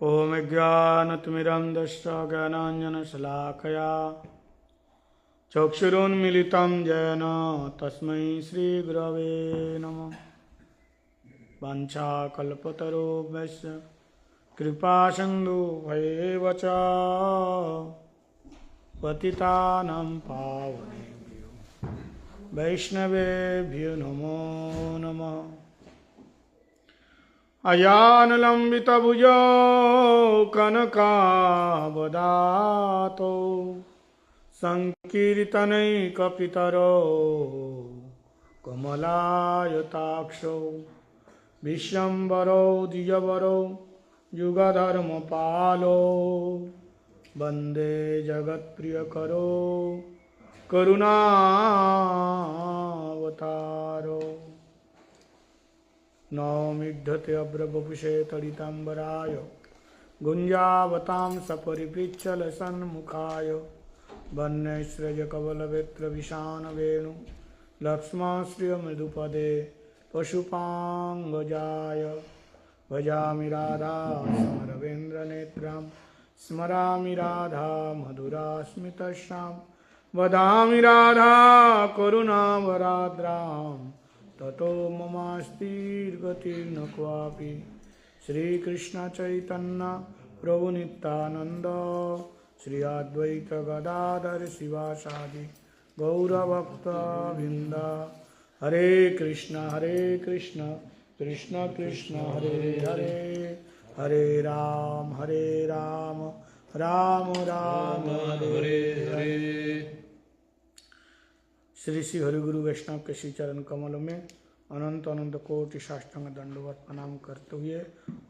ॐ ज्ञानतिमिरन्धस्य ज्ञानाञ्जनशलाकया चक्षुरुन्मिलितं येन तस्मै श्रीगुरवे नमः। वाञ्छाकल्पतरुभ्यश्च कृपासिन्धुभ्येव च पतितानां पावनेभ्यो वैष्णवेभ्यो नमो नमः। अयानुलम्बितभुजौ कनकावदातो संकीर्तनैकपितरो कमलायताक्षौ विश्वम्भरो द्विजवरो युगधर्मपालो वन्दे जगत्प्रियकरो करुणावतारो। नौमिद्धते अभ्रवपुषे तडिताम्बराय गुञ्जावतां सपरिपृच्छलसन्मुखाय वन्यस्रजकवलवेत्रविशानवेणु लक्ष्मणश्रियमृदुपदे पशुपाङ्गजाय भजामि राधा स्मरवेन्द्रनेत्रां स्मरामि राधा मधुरास्मितश्यां वदामि राधा करुणावराद्रां ततो ममास्तिर्गतिर्न क्वापि। श्रीकृष्ण चैतन्य प्रभु नित्यानंद श्री अद्वैत गदाधर शिवासादि गौरभक्तवृंद। हरे कृष्ण कृष्ण कृष्ण हरे हरे, हरे राम राम राम हरे हरे। श्री श्री हरिगुरु वैष्णव के श्री चरण कमलों में अनंत अनंत कोटि साष्टांग दंडवत प्रणाम करते हुए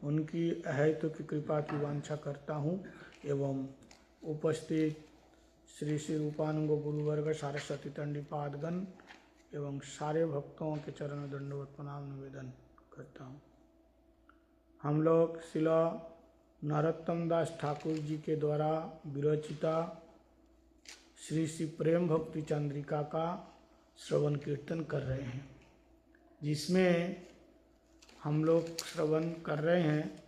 उनकी अहेतु की कृपा की वांछा करता हूँ एवं उपस्थित श्री श्री रूपानुग गुरुवर्ग सारस्वती तंडीपादगण एवं सारे भक्तों के चरण दंडवत प्रणाम निवेदन करता हूँ। हम लोग शिला नरोत्तम दास ठाकुर जी के द्वारा विरचिता श्री श्री प्रेम भक्ति चंद्रिका का श्रवण कीर्तन कर रहे हैं, जिसमें हम लोग श्रवण कर रहे हैं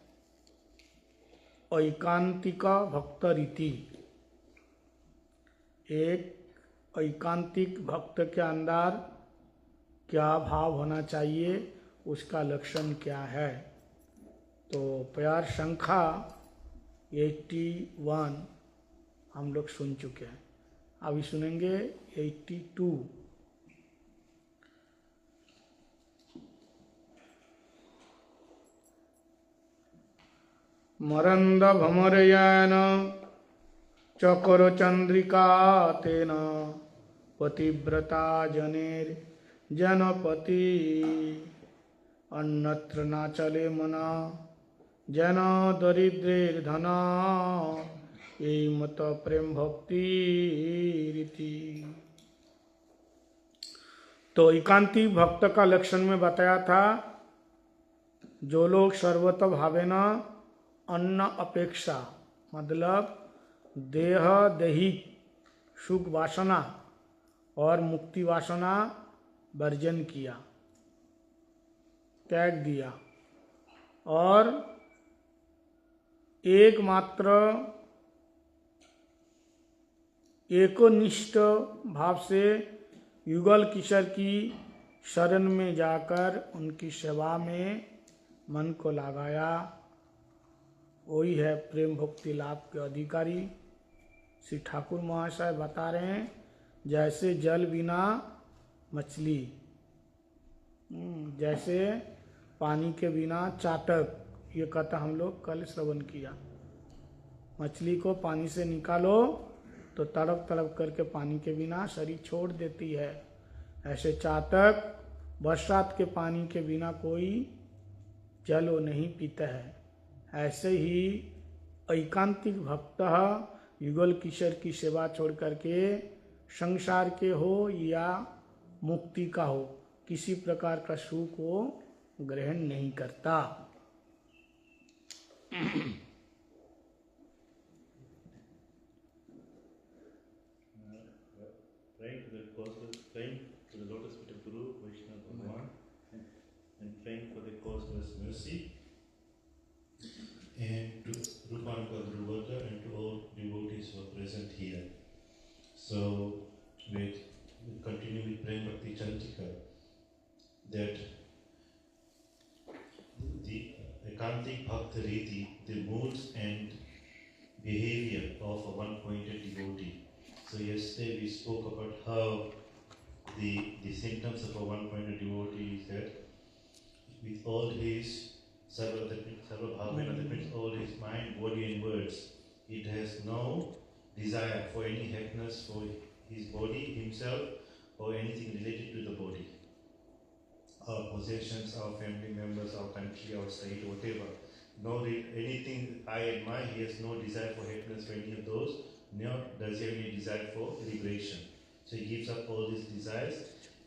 ऐकांतिका भक्त रीति। एक ऐकांतिक भक्त के अंदर क्या भाव होना चाहिए, उसका लक्षण क्या है। तो प्यार संख्या 81 हम लोग सुन चुके हैं, अभी सुनेंगे 82। मरंद भमरयान चकर चंद्रिका तेन पतिव्रता जनेर जनपति अन्यत्र नाचले मना जन दरिद्रेर धना यही मत प्रेम भक्ति रीति। तो एकांतिक भक्त का लक्षण में बताया था, जो लोग सर्वत भावेना अन्न अपेक्षा मतलब देह दैहिक सुख वासना और मुक्ति वासना वर्जन किया, त्याग दिया और एकमात्र एकोनिष्ठ भाव से युगल किशोर की शरण में जाकर उनकी सेवा में मन को लगाया, वही है प्रेम भक्ति लाभ के अधिकारी। श्री ठाकुर महाशय बता रहे हैं, जैसे जल बिना मछली, जैसे पानी के बिना चातक, ये कथा हम लोग कल श्रवण किया। मछली को पानी से निकालो तो तड़प तड़प करके पानी के बिना शरीर छोड़ देती है। ऐसे चातक बरसात के पानी के बिना कोई जल वो नहीं पीता है। ऐसे ही ऐकांतिक भक्त युगल किशोर की सेवा छोड़ करके संसार के हो या मुक्ति का हो, किसी प्रकार का सुख वो ग्रहण नहीं करता। Praying to the lotus feet of Guru Vaishnava Bhagavan and praying for the causeless mercy and to Shanaka Guruvarga and to all devotees who are present here. So, we continue with Prem Bhakti Chantika, that the Ekantik Bhakta Riti, the moods and behavior of a one-pointed devotee. So yesterday we spoke about how the symptoms of a one-pointed devotee is that with all his sarva bhavana, that means all his mind, body and words, it has no desire for any happiness for his body, himself, or anything related to the body. Our possessions, our family members, our country, our state, whatever. Anything I admire, he has no desire for happiness for any of those, nor does he have any desire for liberation. So he gives up all these desires,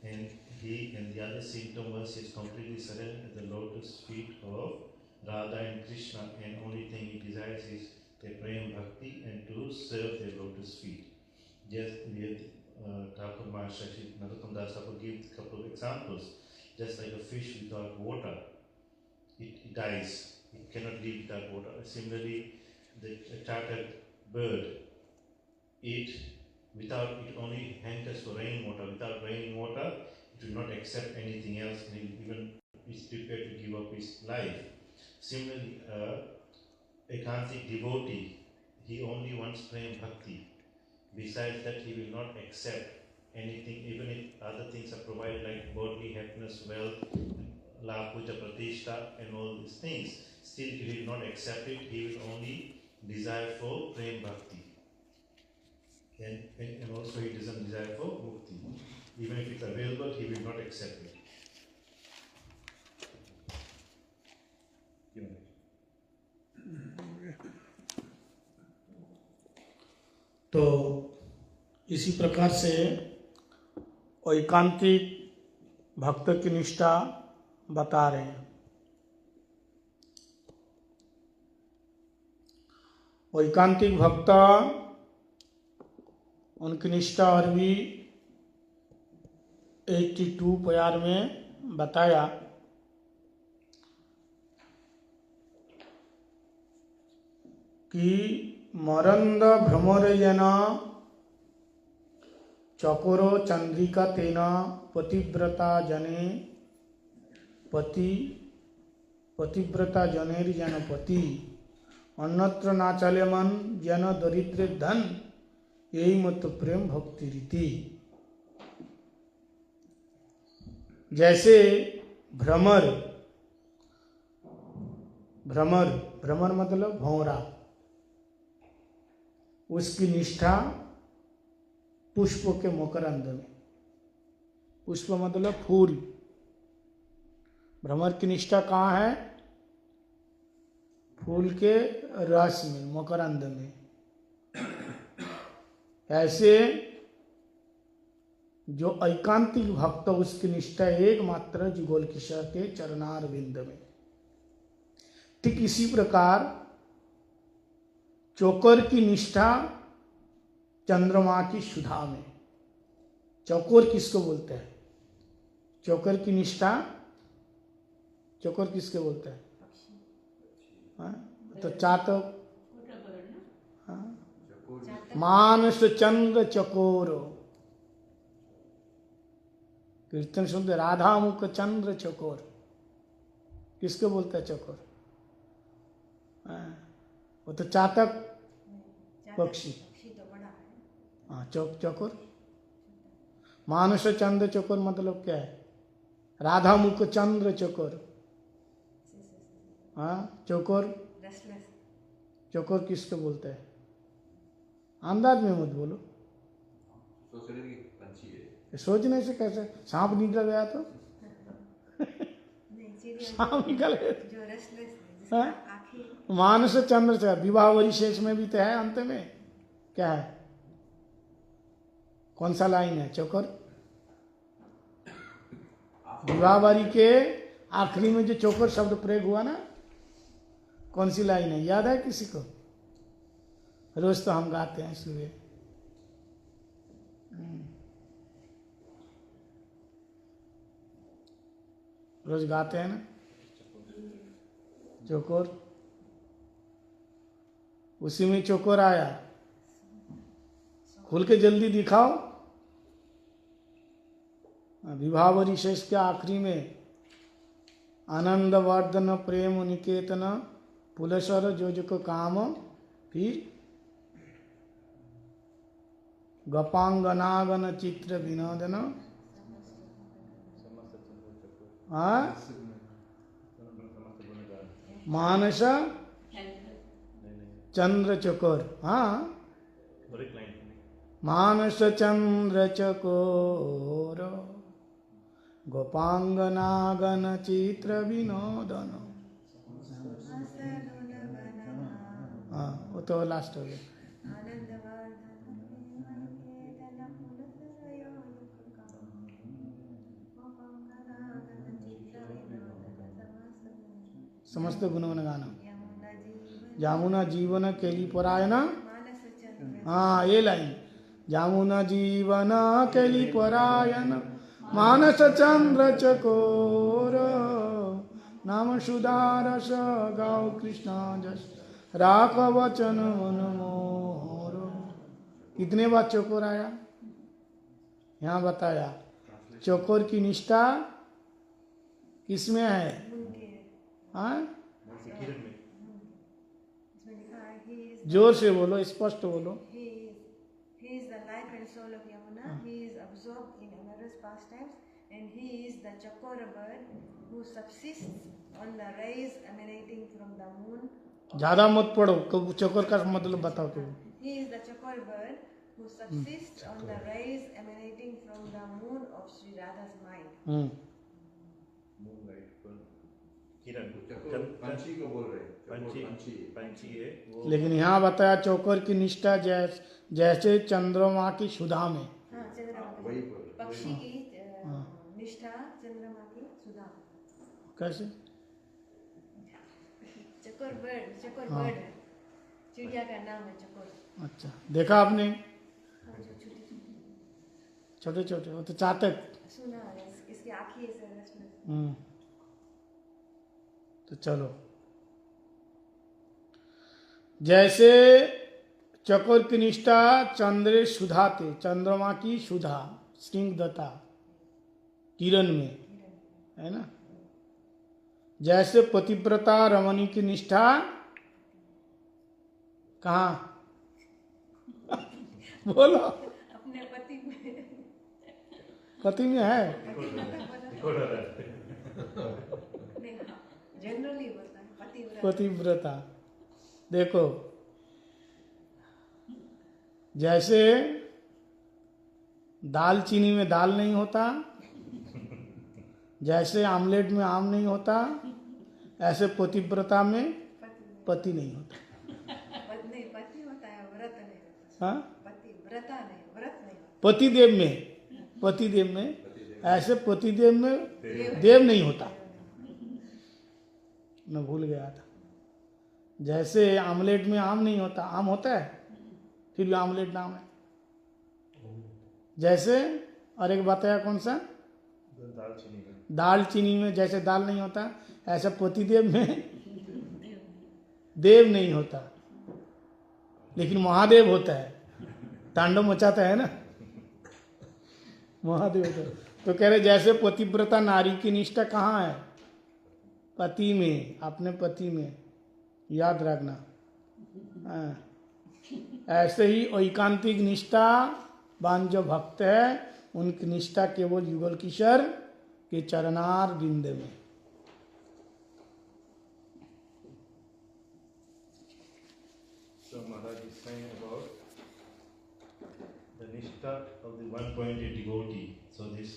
and the other symptom was he is completely surrendered at the lotus feet of Radha and Krishna, and only thing he desires is their prem bhakti and to serve their lotus feet. Just we had Thakur Maharaj Narottam Das Thakur give a couple of examples. Just like a fish without water, it dies. It cannot live without water. Similarly, the chartered bird, it only hankers for rainwater. Without rainwater, it will not accept anything else, and even is prepared to give up his life. Similarly, a Ekantik devotee, he only wants prem bhakti. Besides that, he will not accept anything, even if other things are provided like bodily happiness, wealth, la puja pratishtha, and all these things. Still, he will not accept it. He will only desire for prem bhakti, and also he doesn't desire for mukti. Even if it's available, he will not accept it. तो इसी प्रकार से एकांतिक भक्त की निष्ठा बता रहे हैं। एकांतिक भक्त उनकी निष्ठा और भी 82 प्यार में बताया कि मरंद भ्रमर जना चकोरो चंद्रिका तेना पतिव्रता जने पतिव्रता जनेर जन पति अन्यत्र ना चले मन जन दरिद्र धन यही मत प्रेम भक्ति रीति। जैसे भ्रमर मतलब भौरा, उसकी निष्ठा पुष्प के मकरंद में, पुष्प मतलब फूल, भ्रमर की निष्ठा कहाँ है? फूल के रस में, मकरंद में। ऐसे जो एकांतिक भक्त उसकी निष्ठा एकमात्र जुगल किशोर के चरणार बिंद में। ठीक इसी प्रकार चोकर की निष्ठा चंद्रमा की सुधा में। चकोर किसको बोलते हैं? चोकर की निष्ठा, चकोर किसके बोलते हैं? तो चातक, मानस चंद्र चकोर। कीर्तन सुनते राधा मुख चंद्र चकोर, किसको बोलते हैं चकोर? वो तो चातक पक्षी। हाँ, चकोर। मानस चंद्र चकोर मतलब क्या है? राधा मुख चंद्र चकोर। हाँ, चकोर, चकोर किसको बोलते हैं? अंदाज में मत बोलो, सोचने से कैसे? सांप निकल गया तो सांप निकल गया। मानस चंद्र से विवाह वरिशेष में भी तो है, अंत में क्या है? कौन सा लाइन है? चकोर। विवाह वारी के आखिरी में जो चकोर शब्द प्रयोग हुआ ना, कौन सी लाइन है? याद है किसी को? रोज तो हम गाते हैं सुबह। रोज गाते हैं ना चकोर। उसी में चोकर आया। खोल के जल्दी दिखाओ। विवाह विशेष के आखिरी में आनंद वर्धन प्रेम निकेतन पुलसर जोजक काम, फिर गपांगनागन चित्र विनोदन, मानस चंद्र चकोर। हाँ, मानस चंद्र चकोर गोपांगनागन चित्र विनोदन। हाँ, वो तो लास्ट हो गया। समस्त गुणवन गाना। जामुना जीवन केली परायण। हाँ, ये लाइन, जामुना जीवन केली परायण मानस चंद्र चकोर, नाम सुधारस गाओ कृष्णा जस राख वचन मन मोर। कितने बार चकोर आया यहाँ बताया। चकोर की निष्ठा किसमें है? हाँ, जोर से बोलो, स्पष्ट बोलो। He is the life and soul of Yamuna. He is absorbed in amorous pastimes, and he is the chakora bird who subsists on the rays emanating from the moon. ज्यादा मत पढ़ो, चकोर का मतलब बताओ तुम। He is the chakora bird who subsists on the rays emanating from the moon of Sri Radha's mind. पंछी को बोल रहे, पंछी है वो। लेकिन यहाँ बताया चौकर की निष्ठा जैसे चंद्रमा की सुधा में। हाँ, चंद्रमा की पक्षी की निष्ठा चंद्रमा की सुधा। कैसे? चकोर बर्ड चिड़िया का नाम है चकोर। अच्छा, देखा आपने? छोटे छोटे, वो तो चातक। सुना है, इसकी आँखें ऐसे रश्मि। तो चलो, जैसे चकोर की निष्ठा चंद्र सुधा थे, चंद्रमा की सुधा स्निग्धता किरण में है ना, जैसे पतिव्रता रमणी की निष्ठा कहाँ? बोलो, अपने पति में। पति में है। जनरली होता है पतिव्रता। पतिव्रता। देखो, जैसे दाल चीनी में दाल नहीं होता, जैसे आमलेट में आम नहीं होता, ऐसे पतिव्रता में पति नहीं होता। पति होता है, व्रत नहीं होता। हाँ, पतिव्रता नहीं, व्रत नहीं होता। पतिदेव में ऐसे पतिदेव में देव नहीं होता। मैं भूल गया था। जैसे आमलेट में आम नहीं होता, आम होता है फिर भी आमलेट नाम है। जैसे, और एक बताया कौन सा? दाल चीनी में जैसे दाल नहीं होता, ऐसा पतिदेव में देव नहीं होता, लेकिन महादेव होता है। तांडव मचाता है ना महादेव होता है। तो कह रहे जैसे पतिव्रता नारी की निष्ठा कहाँ है? पति में, अपने पति में, याद रखना। ऐसे ही एकांतिक निष्ठा वान जो भक्त है, उनकी निष्ठा केवल युगल किशोर के चरणार बिंद में। So Maharaj is saying about the nishtha of the one-pointed devotee. So this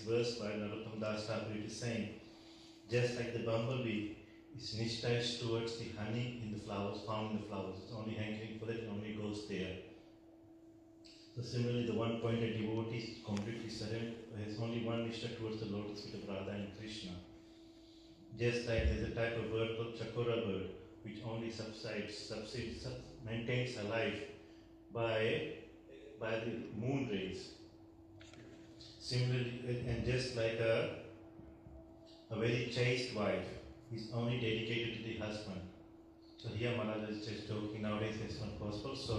verse by Narottam Das Thakur is saying, just like the bumblebee, its nishtha is towards the honey in the flowers, found in the flowers. It's only hankering for that, it only goes there. So similarly, the one-pointed devotee is completely surrendered, has only one nishtha towards the lotus feet of Radha and Krishna. Just like there's a type of bird called Chakora bird, which only maintains her life by the moon rays. Similarly, and just like a very chaste wife is only dedicated to the husband. So here Maharaj is just joking, nowadays it's not possible. So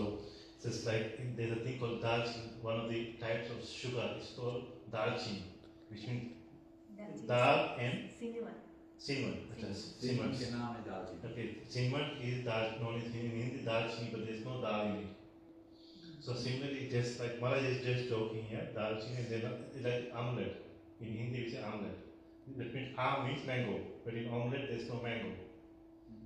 it's just like there's a thing called dalchini. One of the types of sugar is called dalchini, which means dal and cinnamon. Cinnamon के नाम है दालचीनी. Okay, cinnamon is known as in Hindi dalchini, but there's no dal in it. So similarly, just like Maharaj is just joking here, dalchini is like omelette. In Hindi we say omelette. That means means mango, but in omelette there's no mango.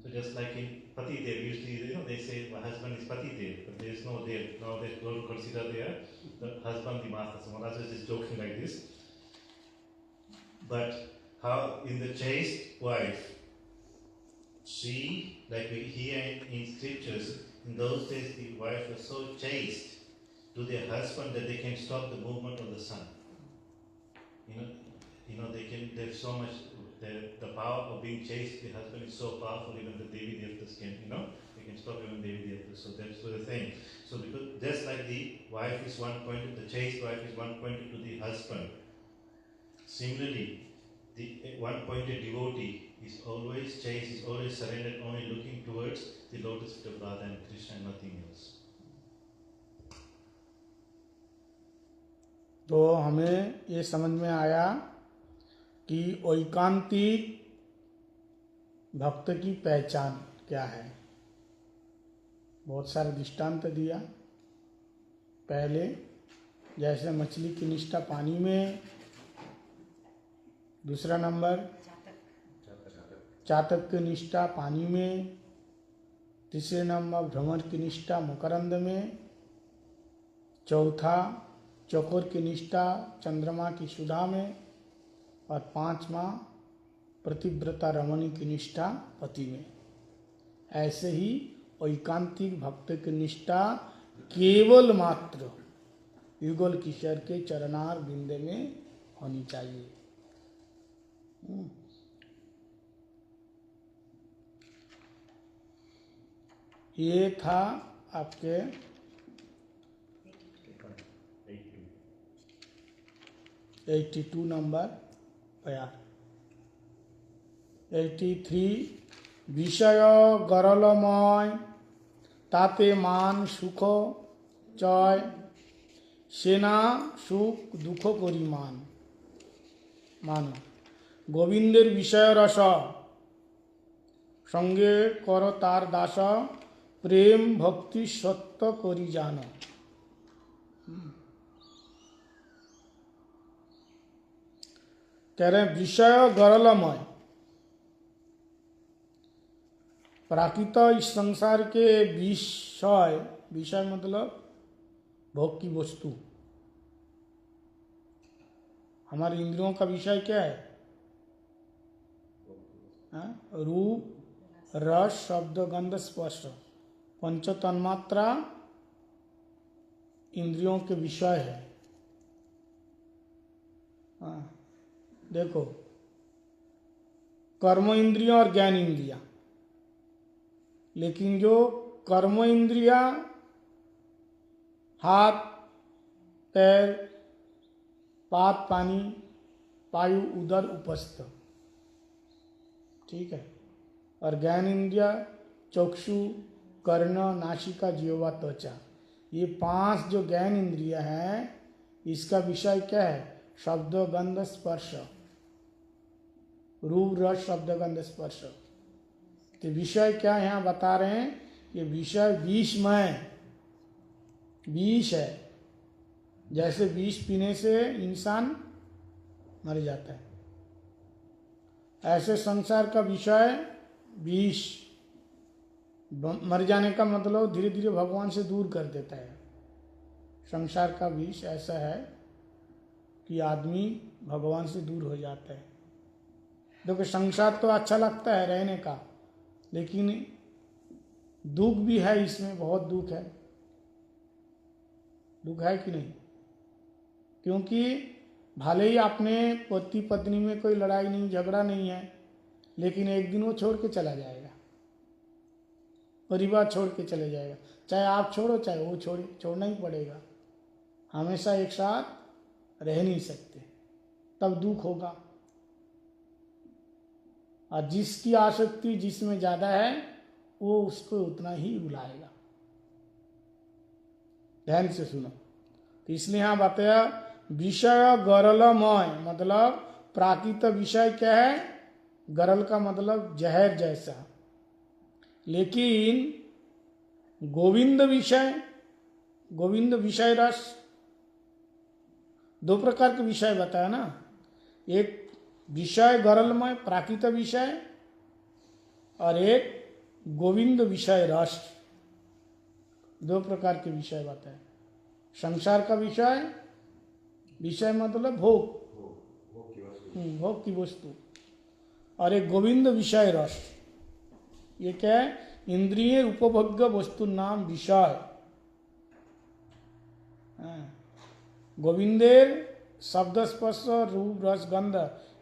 So just like in Pati Dev, usually they say my husband is Pati Dev, but there is no Dev. Now they don't consider the husband the master. So Maharaj is just joking like this. But how in the chaste wife, she, like we hear in scriptures, in those days the wife was so chaste to their husband that they can stop the movement of the sun. There's so much, the power of being chaste, the husband is so powerful, even the Devi Devtas can, they can stop even Devi Devtas. So that's the thing. So because just like the wife is one pointed, the chaste wife is one pointed to the husband. Similarly, the one-pointed devotee is always chaste, is always surrendered, only looking towards the lotus feet of Radha and Krishna and nothing else. तो हमें ये समझ में आया कि एकांतिक भक्त की पहचान क्या है. बहुत सारे दृष्टांत दिया. पहले जैसे मछली की निष्ठा पानी में, दूसरा नंबर चातक की निष्ठा पानी में, तीसरे नंबर भ्रमर की निष्ठा मकरंद में, चौथा चकोर की निष्ठा चंद्रमा की सुधा में, और पांचवा प्रतिव्रता रमणी की निष्ठा पति में. ऐसे ही एकांतिक भक्त की निष्ठा केवल मात्र युगल किशोर के चरणार बिंदे में होनी चाहिए. ये था आपके 82 नंबर प्यार. 83 বিষয় গরলময় তাতে মান সুখ চয় সেনা সুখ দুঃখ করি মান গোবিন্দের বিষয় রস সঙ্গে কর তার দাস প্রেম ভক্তি সত্য করি জান. कह रहे हैं विषय गरलमय. प्राकृत इस संसार के विषय मतलब भोग की वस्तु. हमारे इंद्रियों का विषय क्या है? रूप रस शब्द गंध स्पर्श. पंच तन्मात्रा इंद्रियों के विषय है. देखो, कर्म इंद्रिया और ज्ञान इंद्रिया. लेकिन जो कर्म इंद्रिया हाथ पैर पात पानी वायु उदर उपस्थ, ठीक है, और ज्ञान इंद्रिया चक्षु कर्ण नासिका जिह्वा त्वचा. ये 5 जो ज्ञान इंद्रिया हैं, इसका विषय क्या है? शब्द गंध स्पर्श. रूप रस शब्द गंध स्पर्श. तो विषय क्या यहाँ बता रहे हैं? ये विषय विषमय, विष है. जैसे विष पीने से इंसान मर जाता है, ऐसे संसार का विषय विष. मर जाने का मतलब धीरे धीरे भगवान से दूर कर देता है. संसार का विष ऐसा है कि आदमी भगवान से दूर हो जाता है. देखो, संसार तो अच्छा लगता है रहने का, लेकिन दुख भी है इसमें. बहुत दुख है. दुख है कि नहीं? क्योंकि भले ही अपने पति पत्नी में कोई लड़ाई नहीं झगड़ा नहीं है, लेकिन एक दिन वो छोड़ के चला जाएगा. परिवार छोड़ के चले जाएगा. चाहे आप छोड़ो चाहे वो छोड़े, छोड़ना ही पड़ेगा. हमेशा एक साथ रह नहीं सकते, तब दुख होगा. और जिसकी आसक्ति जिसमें ज़्यादा है वो उसको उतना ही बुलाएगा। ध्यान से सुनो। तो इसलिए यहाँ बताया विषय गरलमय, मतलब प्राकृत विषय क्या है? गरल का मतलब जहर जैसा। लेकिन गोविंद विषय, गोविंद विषय रस, दो प्रकार के विषय बताया ना। एक विषय गरलमय प्राकृत विषय और एक गोविंद विषय रस, दो प्रकार के विषय बताए। संसार का विषय, विषय मतलब भोग, भोग की वस्तु, और एक गोविंद विषय रस। ये क्या है? इंद्रिय उपभोग्य वस्तु नाम विषय। गोविंदेर शब्द स्पर्श रूप रस गंध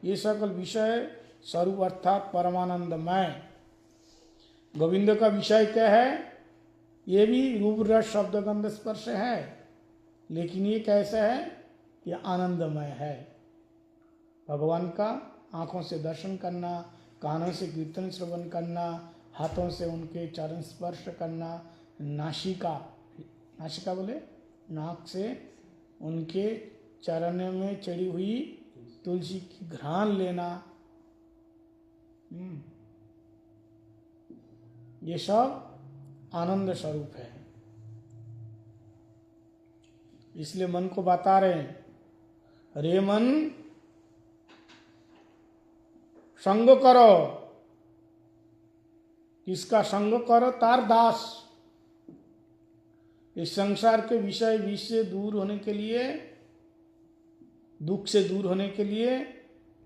ये सकल विषय स्वरूप अर्थात परमानंदमय। गोविंद का विषय क्या है? ये भी रूप रस शब्द गंध स्पर्श है, लेकिन ये कैसा है? ये आनंदमय है। भगवान का आंखों से दर्शन करना, कानों से कीर्तन श्रवण करना, हाथों से उनके चरण स्पर्श करना, नासिका, नासिका बोले नाक से उनके चरण में चढ़ी हुई तुलसी की घ्राण लेना, ये सब आनंद स्वरूप है। इसलिए मन को बता रहे हैं, रे मन संग करो, किसका संग करो? तार दास। इस संसार के विषय विष से दूर होने के लिए, दुख से दूर होने के लिए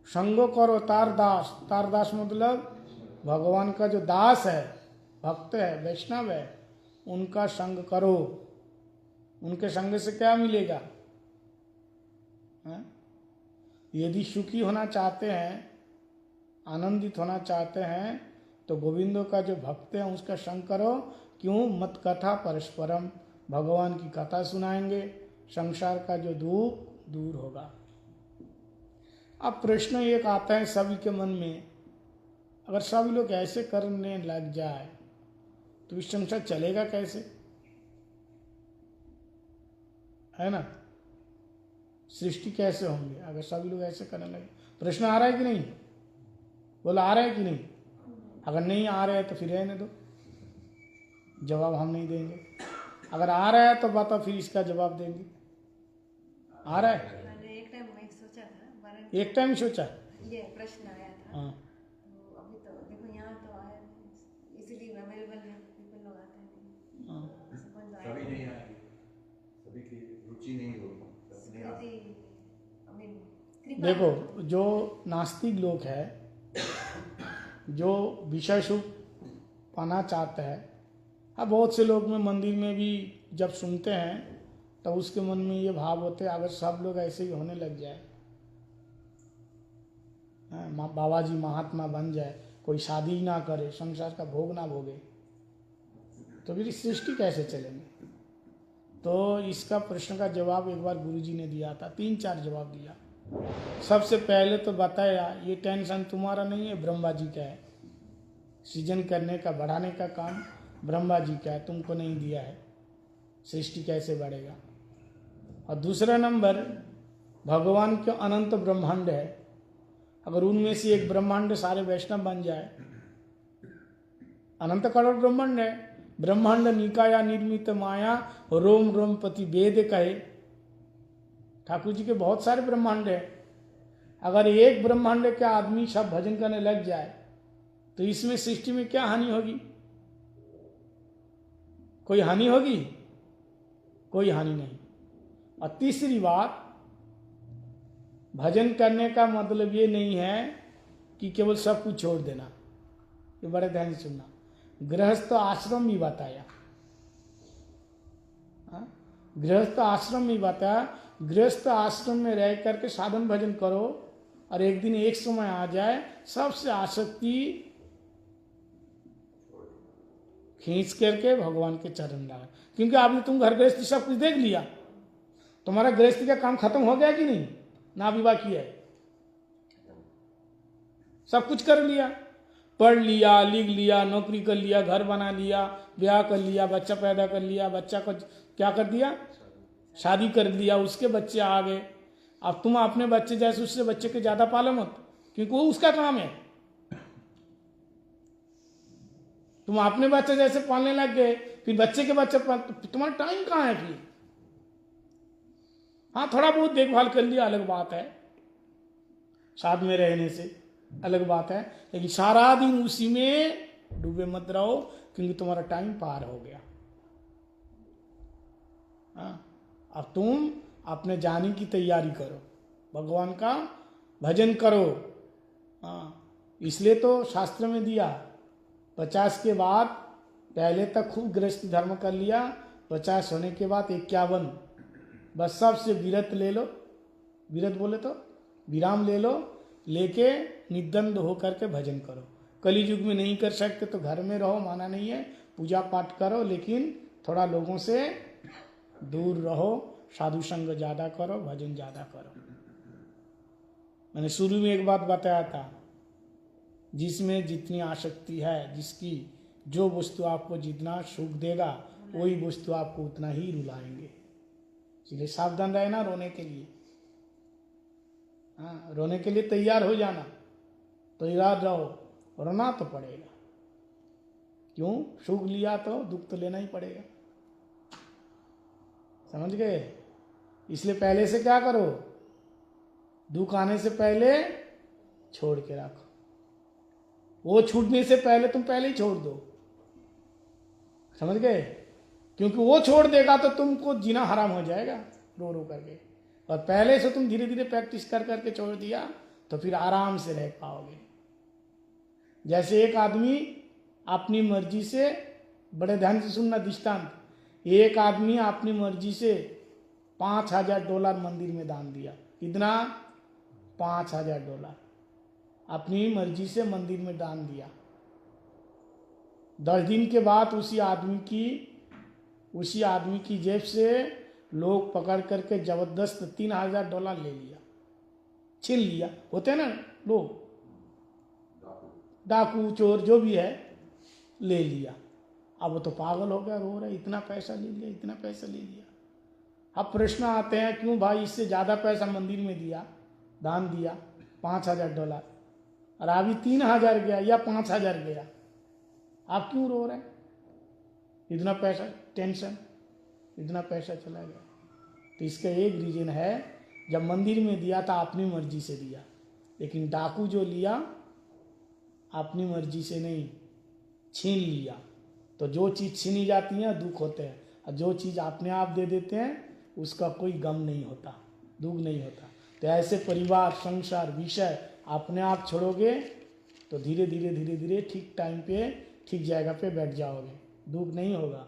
संग करो तार दास। तार दास मतलब भगवान का जो दास है, भक्त है, वैष्णव है, उनका संग करो। उनके संग से क्या मिलेगा? यदि सुखी होना चाहते हैं, आनंदित होना चाहते हैं, तो गोविंदो का जो भक्त है उसका संग करो। क्यों? मत कथा परस्परम, भगवान की कथा सुनाएंगे, संसार का जो दुख दूर होगा। अब प्रश्न एक आता है सभी के मन में, अगर सभी लोग ऐसे करने लग जाए तो इस संसार चलेगा कैसे? है ना? सृष्टि कैसे होंगे अगर सभी लोग ऐसे करने लगे? प्रश्न आ रहा है कि नहीं? बोला आ रहा है कि नहीं? अगर नहीं आ रहा है तो फिर रहने दो, जवाब हम नहीं देंगे। अगर आ रहा है तो बताओ, फिर इसका जवाब देंगे। आ रहा है? एक टाइम मैं सोचा था, एक टाइम सोचा, ये प्रश्न आया था। हाँ, तो अभी तो देखो यहाँ तो आया, इजीली अवेलेबल है, पीपल लोग आते हैं। हाँ। सभी नहीं आएंगे, सभी की रुचि नहीं होगी, अपने आप। देखो, जो नास्तिक लोग है, जो विषय सुख पाना चाहते हैं, अब बहुत से लोग में मंदिर में भी जब सुनते हैं तो उसके मन में ये भाव होते हैं, अगर सब लोग ऐसे ही होने लग जाए, बाबा जी महात्मा बन जाए, कोई शादी ना करे, संसार का भोग ना भोगे, तो फिर सृष्टि कैसे चलेंगे? तो इसका प्रश्न का जवाब एक बार गुरुजी ने दिया था, 3-4 जवाब दिया। सबसे पहले तो बताया, ये टेंशन तुम्हारा नहीं है, ब्रह्मा जी का है। सृजन करने का, बढ़ाने का काम ब्रह्मा जी का है, तुमको नहीं दिया है। सृष्टि कैसे बढ़ेगा? और दूसरा नंबर, भगवान के अनंत ब्रह्मांड है, अगर उनमें से एक ब्रह्मांड सारे वैष्णव बन जाए, अनंत करोड़ ब्रह्मांड है, ब्रह्मांड निकाया निर्मित माया रोम रोम पति वेद कहे। ठाकुर जी के बहुत सारे ब्रह्मांड है, अगर एक ब्रह्मांड के आदमी सब भजन करने लग जाए तो इसमें सृष्टि में क्या हानि होगी? कोई हानि होगी? कोई हानि नहीं। और तीसरी बात, भजन करने का मतलब ये नहीं है कि केवल सब कुछ छोड़ देना, ये बड़े ध्यान से सुनना। गृहस्थ आश्रम भी बताया, गृहस्थ आश्रम भी बताया, गृहस्थ आश्रम में रह करके साधन भजन करो, और एक दिन एक समय आ जाए सबसे आसक्ति खींच करके भगवान के चरण डाल। क्योंकि अभी तुम घर गृहस्थी सब कुछ देख लिया, तुम्हारा गृहस्थी का काम खत्म हो गया कि नहीं? ना अभी बाकी है, सब कुछ कर लिया। पढ़ लिया, लिख लिया, नौकरी कर लिया, घर बना लिया, ब्याह कर लिया, बच्चा पैदा कर लिया, बच्चा को क्या कर दिया, शादी कर दिया, उसके बच्चे आ गए। अब तुम अपने बच्चे जैसे उससे बच्चे के ज्यादा पालो मत, क्योंकि वो उसका काम है। तुम अपने बच्चे जैसे पालने लग गए, फिर बच्चे के बच्चे तुम्हारा टाइम कहाँ है फिर? हाँ, थोड़ा बहुत देखभाल कर लिया अलग बात है, साथ में रहने से अलग बात है, लेकिन सारा दिन उसी में डूबे मत रहो, क्योंकि तुम्हारा टाइम पार हो गया। हाँ, अब तुम अपने जाने की तैयारी करो, भगवान का भजन करो। हाँ, इसलिए तो शास्त्र में दिया 50 के बाद, पहले तक खूब गृहस्थ धर्म कर लिया, 50 होने के बाद 51, बस सबसे विरत ले लो, विरत बोले तो विराम ले लो, लेके निर्द्वंद होकर के भजन करो। कली युग में नहीं कर सकते तो घर में रहो, माना नहीं है, पूजा पाठ करो, लेकिन थोड़ा लोगों से दूर रहो, साधु संग ज्यादा करो, भजन ज्यादा करो। मैंने शुरू में एक बात बताया था, जिसमें जितनी आसक्ति है, जिसकी जो वस्तु आपको जितना सुख देगा, वही वस्तु आपको उतना ही रुलाएंगे। इसलिए सावधान रहना रोने के लिए। हाँ, रोने के लिए तैयार हो जाना, तैयार रहो, रोना तो पड़ेगा। क्यों? सुख लिया तो दुख तो लेना ही पड़ेगा, समझ गए? इसलिए पहले से क्या करो, दुख आने से पहले छोड़ के रखो, वो छूटने से पहले तुम पहले ही छोड़ दो, समझ गए? क्योंकि वो छोड़ देगा तो तुमको जीना हराम हो जाएगा रो रो करके, और पहले से तुम धीरे धीरे प्रैक्टिस कर करके छोड़ दिया तो फिर आराम से रह पाओगे। जैसे एक आदमी अपनी मर्जी से, बड़े ध्यान से सुनना दृष्टांत, एक आदमी अपनी मर्जी से $5000 मंदिर में दान दिया। कितना? $5000 अपनी मर्जी से मंदिर में दान दिया। 10 दिन के बाद उसी आदमी की जेब से लोग पकड़ करके जबरदस्त $3000 ले लिया, छीन लिया। होते हैं ना लोग, डाकू चोर जो भी है, ले लिया। अब वो तो पागल हो गया, रो रहा है, इतना पैसा ले लिया, इतना पैसा ले लिया। अब प्रश्न आते हैं, क्यों भाई इससे ज्यादा पैसा मंदिर में दिया, दान दिया $5000, और अभी 3000 गया या 5000 गया, आप क्यों रो रहे हैं? इतना पैसा, टेंशन, इतना पैसा चला गया। तो इसका एक रीजन है, जब मंदिर में दिया था अपनी मर्जी से दिया, लेकिन डाकू जो लिया अपनी मर्जी से नहीं, छीन लिया। तो जो चीज़ छीनी जाती है दुख होते हैं, और जो चीज़ अपने आप दे देते हैं उसका कोई गम नहीं होता, दुख नहीं होता। तो ऐसे परिवार, संसार, विषय अपने आप छोड़ोगे तो धीरे धीरे धीरे धीरे ठीक टाइम पे ठीक जगह पे बैठ जाओगे, दुख नहीं होगा।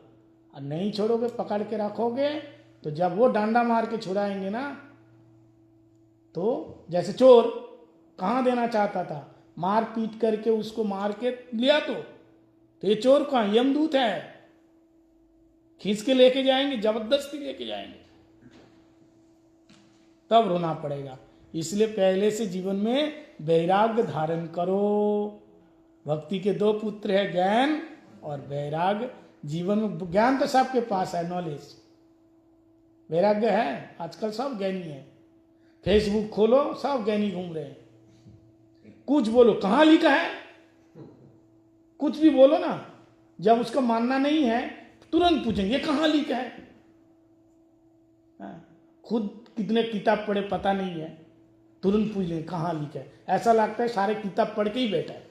और नहीं छोड़ोगे, पकड़ के रखोगे, तो जब वो डांडा मार के छुड़ाएंगे ना, तो जैसे चोर कहाँ देना चाहता था, मार पीट करके उसको मार के लिया, तो ये चोर कहाँ, यमदूत है, खींच के लेके जाएंगे, जबरदस्ती लेके जाएंगे, तब रोना पड़ेगा। इसलिए पहले से जीवन में वैराग्य धारण करो। भक्ति के 2 पुत्र है, ज्ञान और वैराग्य। जीवन में ज्ञान तो सबके पास है, नॉलेज, वैराग्य है, आजकल सब ज्ञानी है। फेसबुक खोलो, सब ज्ञानी घूम रहे हैं। कुछ बोलो, कहाँ लिखा है, कुछ भी बोलो ना, जब उसका मानना नहीं है तुरंत पूछेंगे कहाँ लिखा है। खुद कितने किताब पढ़े पता नहीं है, तुरंत पूछ लेंगे कहाँ लिखा है। ऐसा लगता है सारे किताब पढ़ के ही बैठा है,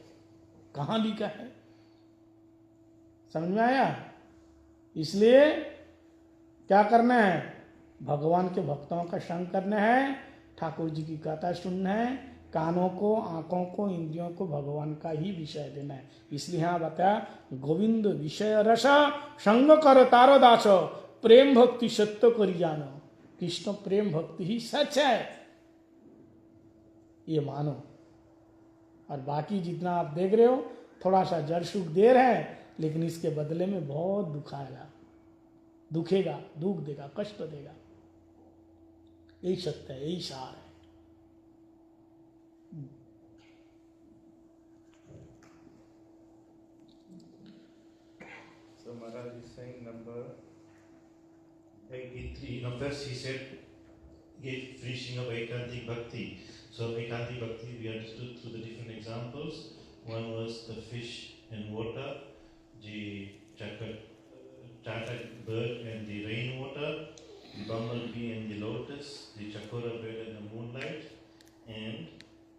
कहाँ लिखा है, समझ में आया? इसलिए क्या करना है, भगवान के भक्तों का संग करना है, ठाकुर जी की कथा सुनना है, कानों को, आंखों को, इंद्रियों को भगवान का ही विषय देना है। इसलिए यहाँ बताया, गोविंद विषय रस संग कर तारो दास, प्रेम भक्ति सत्य करी जानो। कृष्ण प्रेम भक्ति ही सच है, ये मानो। और बाकी जितना आप देख रहे हो, थोड़ा सा जड़ सुख दे रहे हैं, लेकिन इसके बदले में बहुत दुखाएगा, दुखेगा, दुख देगा, कष्ट देगा। यही सत्य है, यही सार है। So Maharaj is saying number 83. Now first he said, finishing of Ekantik Bhakti. So Ekantik Bhakti we understood through the different examples. One was the fish and water, the chata bird and the rainwater, the bumblebee and the lotus, the chakora bird and the moonlight, and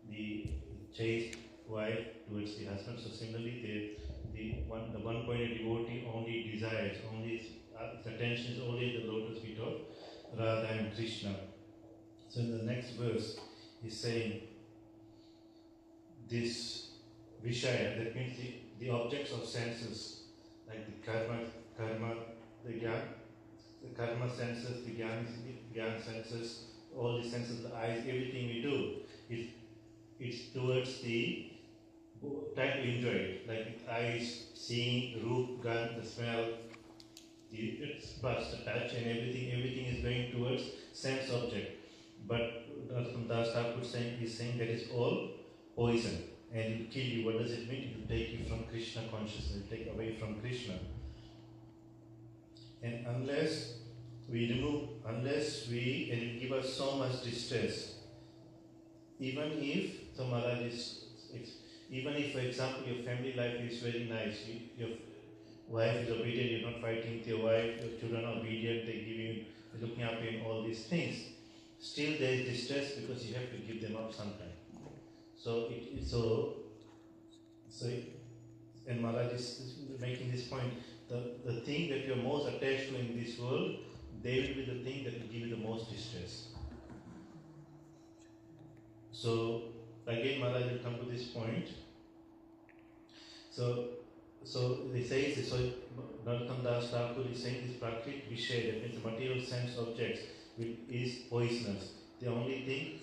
the chaste wife towards the husband. So similarly, the one-pointed devotee only desires, only its attention is only the lotus feet of Radha and Krishna. So in the next verse, he's saying this Vishaya, that means the objects of senses, like the karma senses, the jnana senses, all the senses, the eyes, everything we do, it's towards the trying to enjoy it, like the eyes, seeing, the roop, gun, the smell, the touch, and everything is going towards sense object. But Das Thakur is saying that is all poison and it will kill you. What does it mean? It will take you from Krishna consciousness, it will take away from Krishna. And unless it will give us so much distress. Even if, for example, your family life is very nice, your wife is obedient, you're not fighting with your wife, your children are obedient, they're looking after you and all these things, still there is distress because you have to give them up sometime. And Maharaj is making this point, the thing that you're most attached to in this world, they will be the thing that will give you the most distress. So again Maharaj will come to this point. So they say, Narottam Das Thakur is saying this prakrit vishaya, that means the material sense objects, is poisonous. The only thing,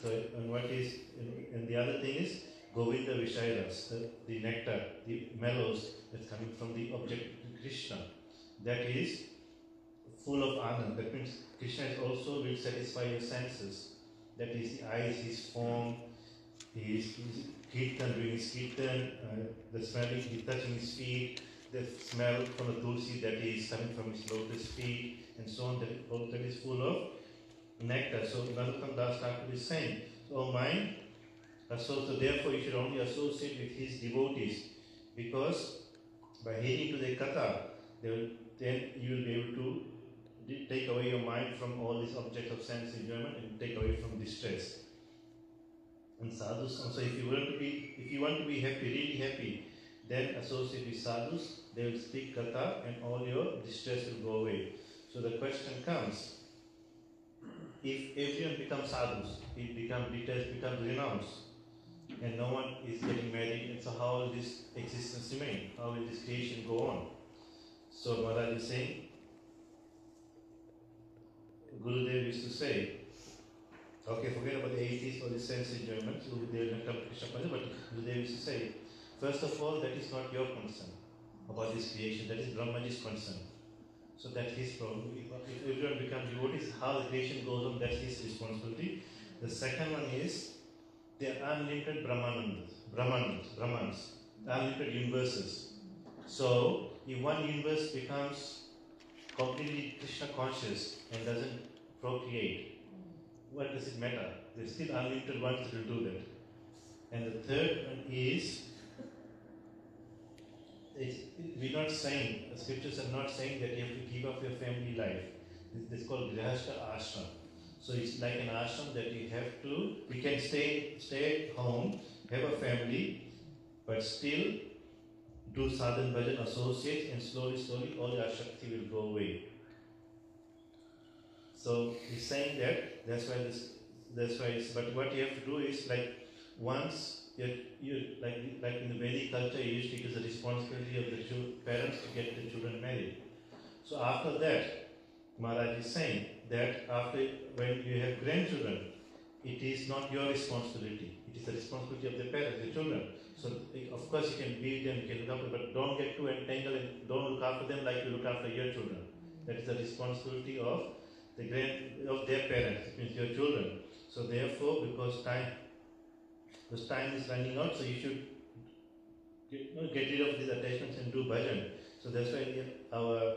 and the other thing is Govinda Vishayaras, the nectar, the mellows that's coming from the object Krishna. That is full of anand. That means Krishna also will satisfy your senses. That is the eyes, his form, his kirtan, doing his kirtan, the smelling, the touching his feet, the smell from the tulsi that is coming from his lotus feet, and so on. That is full of nectar. So Narottam Das Thakur is saying, so mind, so therefore you should only associate with his devotees, because by heeding to the katha, then you will be able to take away your mind from all these objects of sense enjoyment and take away from distress. And sadhus, so if you want to be happy, really happy, then associate with sadhus, they will speak katha and all your distress will go away. So the question comes, if everyone becomes sadhus, it becomes renounced, and no one is getting married, and so how will this existence remain? How will this creation go on? So Maharaj is saying, Gurudev used to say, okay, forget about the atheists or the sense enjoyment, so they will not come to Krishna consciousness, but Gurudev used to say, first of all, that is not your concern about this creation, that is Brahmaji's concern. So that's his problem. If everyone becomes devotees, how the creation goes on, that's his responsibility. The second one is, there are unlimited Brahmans, unlimited universes. So, if one universe becomes completely Krishna conscious and doesn't procreate, what does it matter? There's still unlimited ones that will do that. And the third one is, we're not saying, the scriptures are not saying that you have to give up your family life. It's called Grihastha Ashram. So it's like an ashram that we can stay at home, have a family, but still do sadhan bhajan, associate, and slowly all your shakti will go away. So he's saying that, but what you have to do is, like, once you like in the Vedic culture, usually it is the responsibility of the parents to get the children married. So after that, Maharaj is saying that when you have grandchildren, it is not your responsibility. It is the responsibility of the parents, the children. So of course you can beat them, you can look after them, but don't get too entangled and don't look after them like you look after your children. That is the responsibility of their parents, it means your children. So therefore, because time is running out, so you should get rid of these attachments and do bhajan. So that's why our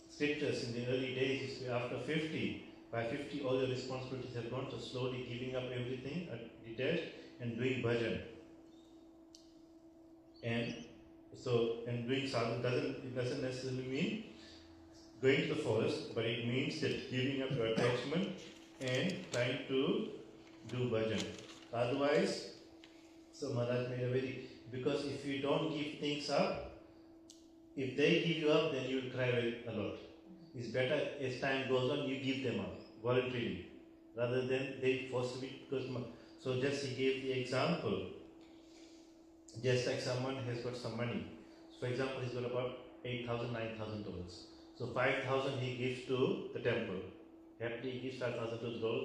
scriptures in the early days is after 50, by 50 all the responsibilities have gone, so slowly giving up everything, detached, and doing bhajan. And doing sadhana doesn't necessarily mean going to the forest, but it means that giving up your attachment and trying to do bhajan. Otherwise, so Maharaj made a because if you don't give things up, if they give you up, then you will cry a lot. It's better as time goes on, you give them up voluntarily, rather than they forcibly. So just he gave the example, just like someone has got some money. So for example, he's got about $8,000, $9,000. So 5,000 he gives to the temple. Happily he gives 5,000 to the Lord.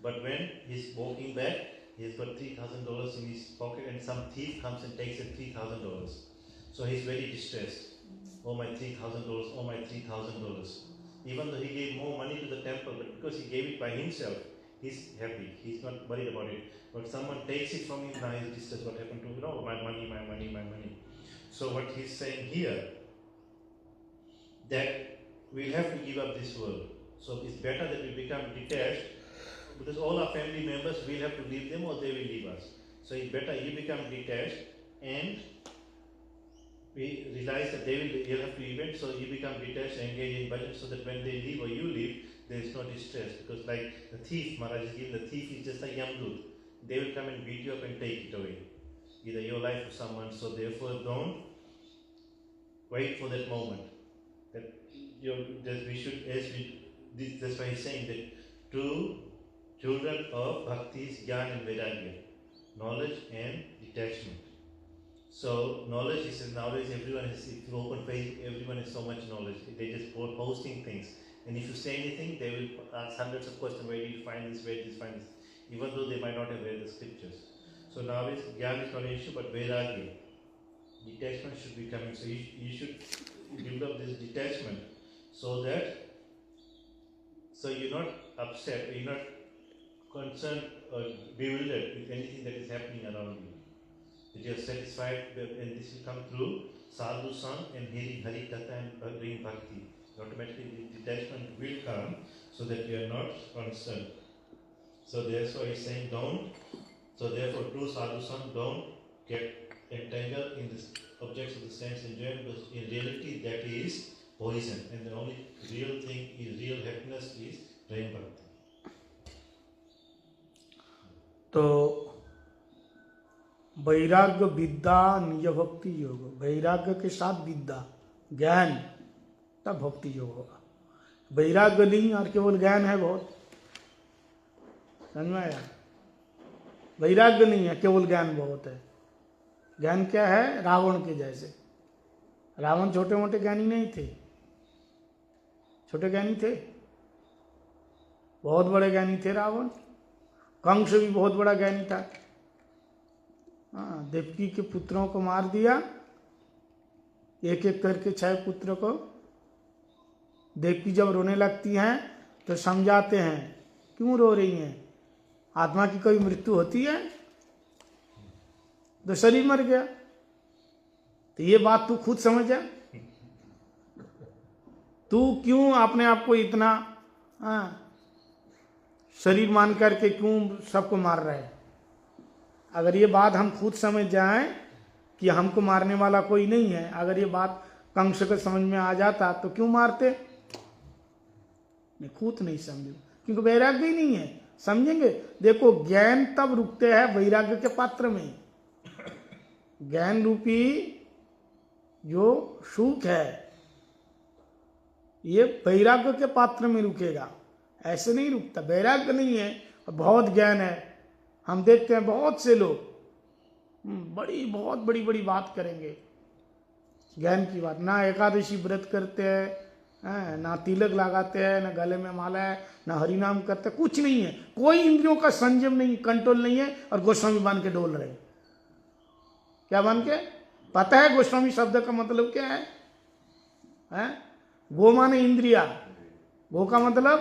But when he's walking back, he's got $3,000 in his pocket, and some thief comes and takes the $3,000. So he's very distressed. Oh, my $3,000, oh, my $3,000. Even though he gave more money to the temple, but because he gave it by himself, he's happy. He's not worried about it. But someone takes it from him, now he's distressed. What happened to him? No, my money, my money, my money. So what he's saying here, that we'll have to give up this world. So it's better that we become detached, because all our family members will have to leave them or they will leave us. So it's better you become detached and we realize that you'll have to event, so you become detached and engage in bhajan, so that when they leave or you leave, there is no distress. Because like the thief, Maharaj is given, the thief is just like Yamdut. They will come and beat you up and take it away, either your life or someone. So therefore, don't wait for that moment. That's why he's saying that two children of bhakti is jnana and vairagya, knowledge and detachment. So knowledge is nowadays everyone has, if you open Facebook, everyone has so much knowledge. They just posting things, and if you say anything, they will ask hundreds of questions. Where do you find this? Where do you find this? Even though they might not have read the scriptures. So nowadays, jnana is not an issue, but vairagya, detachment should be coming. So you should build up this detachment, so you're not upset, you're not concerned or bewildered with anything that is happening around you. That you are satisfied, and this will come through sadhu sangh and hearing Hari Katha and doing bhakti. Automatically the detachment will come, so that you are not concerned. So that's why he's saying so therefore true sadhu sangh, don't get entangled in the objects of the sense enjoyment, because in reality that is poison, and the only real thing is real happiness is prem bhakti. तो वैराग्य विद्या निज भक्ति योग, वैराग्य के साथ विद्या ज्ञान, तब भक्ति योग होगा। वैराग्य नहीं और केवल ज्ञान है बहुत, समझ में आया? वैराग्य नहीं है, केवल ज्ञान बहुत है। ज्ञान क्या है? रावण के जैसे। रावण छोटे मोटे ज्ञानी नहीं थे, छोटे ज्ञानी थे, बहुत बड़े ज्ञानी थे रावण। कंस भी बहुत बड़ा ज्ञानी था। देवकी के पुत्रों को मार दिया, एक एक करके 6 पुत्र को। देवकी जब रोने लगती हैं तो समझाते हैं, क्यों रो रही हैं? आत्मा की कोई मृत्यु होती है? तो शरीर मर गया, तो ये बात तू खुद समझ जा। तू क्यों अपने आप को इतना शरीर मान करके क्यों सबको मार रहा है? अगर ये बात हम खुद समझ जाएं कि हमको मारने वाला कोई नहीं है, अगर ये बात कंस को समझ में आ जाता तो क्यों मारते? मैं खुद नहीं समझू, क्योंकि वैराग्य ही नहीं है। समझेंगे? देखो, ज्ञान तब रुकते हैं वैराग्य के पात्र में। ज्ञान रूपी जो सुख है ये वैराग्य के पात्र में रुकेगा, ऐसे नहीं रुकता। वैराग्य नहीं है और बहुत ज्ञान है। हम देखते हैं बहुत से लोग बहुत बड़ी बड़ी बात करेंगे, ज्ञान की बात। ना एकादशी व्रत करते हैं, ना तिलक लगाते हैं, ना गले में माला है, ना हरि नाम करते, कुछ नहीं है। कोई इंद्रियों का संयम नहीं, कंट्रोल नहीं है, और गोस्वामी बन के डोल रहे। क्या बन के? पता है गोस्वामी शब्द का मतलब क्या है? गो माने इंद्रिया, गो का मतलब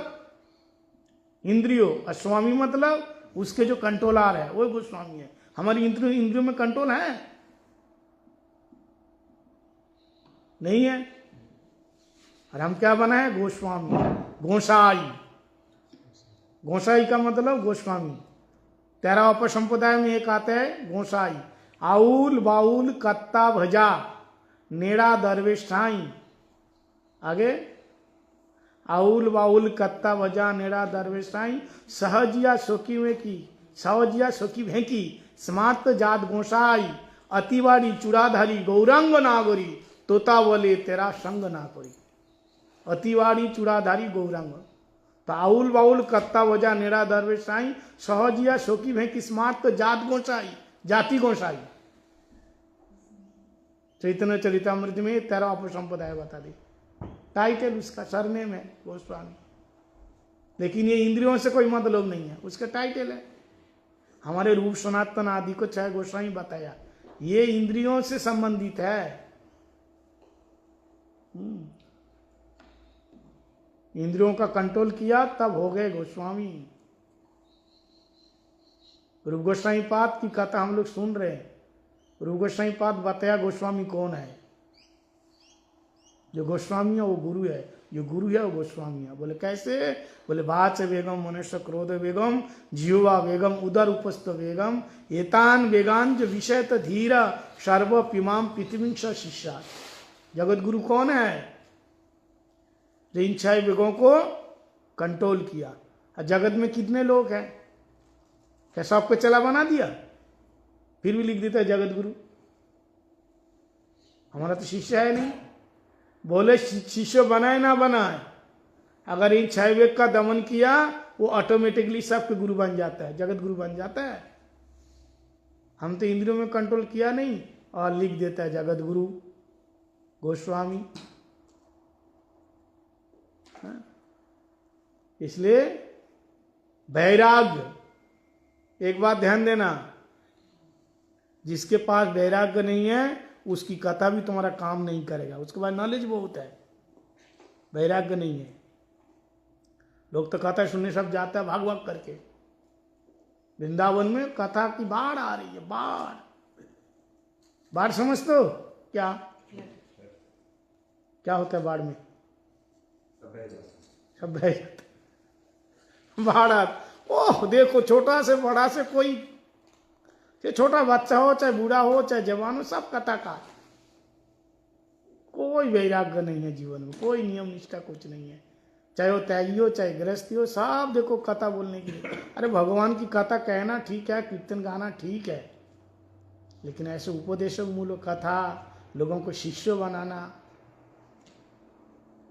इंद्रियों, और स्वामी मतलब उसके जो कंट्रोलर है, वो गोस्वामी है। हमारी इंद्रियों में कंट्रोल है? नहीं है। और हम क्या बनाए? गोस्वामी, गोसाई। गोसाई का मतलब गोस्वामी। 13 उपसंप्रदाय में एक आता है गोसाई। आउल बाउल कत्ता भजा नेड़ा दरवेश ठाई। आगे, आउल बाउल कत्ता भजा नेड़ा दरवेश ठाई। सहजिया सोकी में की, सहजिया सोकी भेंकी स्मार्त जात गोसाई। अतिवाड़ी चूड़ाधारी गौरांग नागरी तोता बोले तेरा संग ना करी। अतिवाड़ी चूड़ाधारी गौरांग। तो आउल बाउल कत्ता वजा नेड़ा दरवेश साई। सहजिया शोकी भेंकी स्मार्त जात गोसाई, जाति गोसाई। चैतन्य चरितामृत में 13 उपसंप्रदाय बता दी। टाइटल उसका सरनेम है गोस्वामी, लेकिन ये इंद्रियों से कोई मतलब नहीं है, उसका टाइटल है। हमारे रूप सनातन आदि को चाहे गोस्वामी बताया, ये इंद्रियों से संबंधित है। इंद्रियों का कंट्रोल किया तब हो गए गोस्वामी। रूप गोस्वामी पाद की कथा हम लोग सुन रहे हैं। रूप गोस्वामी पाद बताया गोस्वामी कौन है। जो गोस्वामी है वो गुरु है, जो गुरु है वो गोस्वामी है। बोले कैसे? बोले वाच वेगम मनुष्य क्रोध वेगम जीवा वेगम उदर उपस्थ वेगम एतान वेगान जो विषय धीर सर्व पिमाम पृथ्वींश शिष्या। जगत गुरु कौन है? जो इन 6 वेगों को कंट्रोल किया। जगत में कितने लोग हैं? क्या सबको चला बना दिया? फिर भी लिख देता है जगत गुरु। हमारा तो शिष्य है नहीं। बोले शिष्य बनाए ना बनाए, अगर इन 6 वेग का दमन किया वो ऑटोमेटिकली सबके गुरु बन जाता है, जगत गुरु बन जाता है। हम तो इंद्रियों में कंट्रोल किया नहीं और लिख देता है जगत गुरु गोस्वामी। इसलिए वैराग्य, एक बात ध्यान देना, जिसके पास वैराग्य नहीं है उसकी कथा भी तुम्हारा काम नहीं करेगा। उसके बाद नॉलेज बहुत है, वैराग्य नहीं है। लोग तो कथा सुनने सब जाता है भाग भाग करके। वृंदावन में कथा की बाढ़ आ रही है, बाढ़। बाढ़ समझते हो क्या? क्या होता है बाढ़ में? सब बह जाता। बाढ़ आ, ओह देखो, छोटा से बड़ा से कोई, चाहे छोटा बच्चा हो चाहे बूढ़ा हो चाहे जवान हो, सब कथाकार। कोई वैराग्य नहीं है जीवन में, कोई नियम निष्ठा कुछ नहीं है। चाहे वो त्यागी हो चाहे गृहस्थी हो, सब देखो कथा बोलने के लिए। अरे भगवान की कथा कहना ठीक है, कीर्तन गाना ठीक है, लेकिन ऐसे उपदेशक मूलक कथा, लोगों को शिष्य बनाना,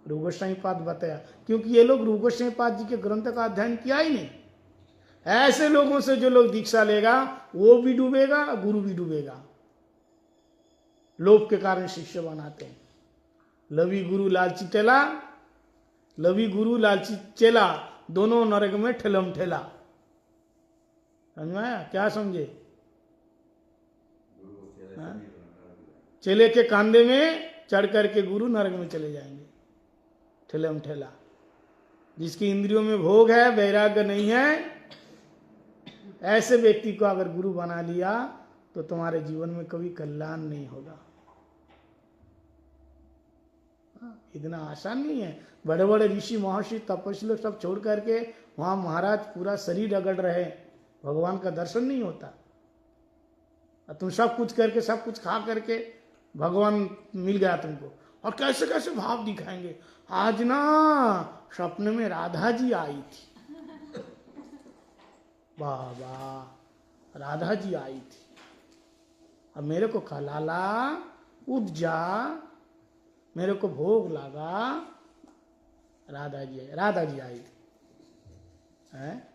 रूप गोस्वामी पाद बताया। क्योंकि ये लोग रूप गोस्वामी पाद जी के ग्रंथ का अध्ययन किया ही नहीं। ऐसे लोगों से जो लोग दीक्षा लेगा वो भी डूबेगा, गुरु भी डूबेगा। लोभ के कारण शिष्य बनाते हैं। लवी गुरु लालची चेला, लवी गुरु लालची चेला, दोनों नरक में ठेलम ठेला। समझ में आया? क्या समझे? चेले के कांधे में चढ़ करके गुरु नरक में चले जाएंगे, ठेलम ठेला। जिसकी इंद्रियों में भोग है, वैराग्य नहीं है, ऐसे व्यक्ति को अगर गुरु बना लिया तो तुम्हारे जीवन में कभी कल्याण नहीं होगा। इतना आसान नहीं है। बड़े बड़े ऋषि महर्षि तपस्वी लोग सब छोड़ करके वहां महाराज पूरा शरीर रगड़ रहे, भगवान का दर्शन नहीं होता। तुम सब कुछ करके, सब कुछ खा करके भगवान मिल गया तुमको, और कैसे कैसे भाव दिखाएंगे। आज ना सपने में राधा जी आई थी, बाबा राधा जी आई थी, अब मेरे को खलाला, उठ जा, मेरे को भोग लगा, राधा जी आई थी। है?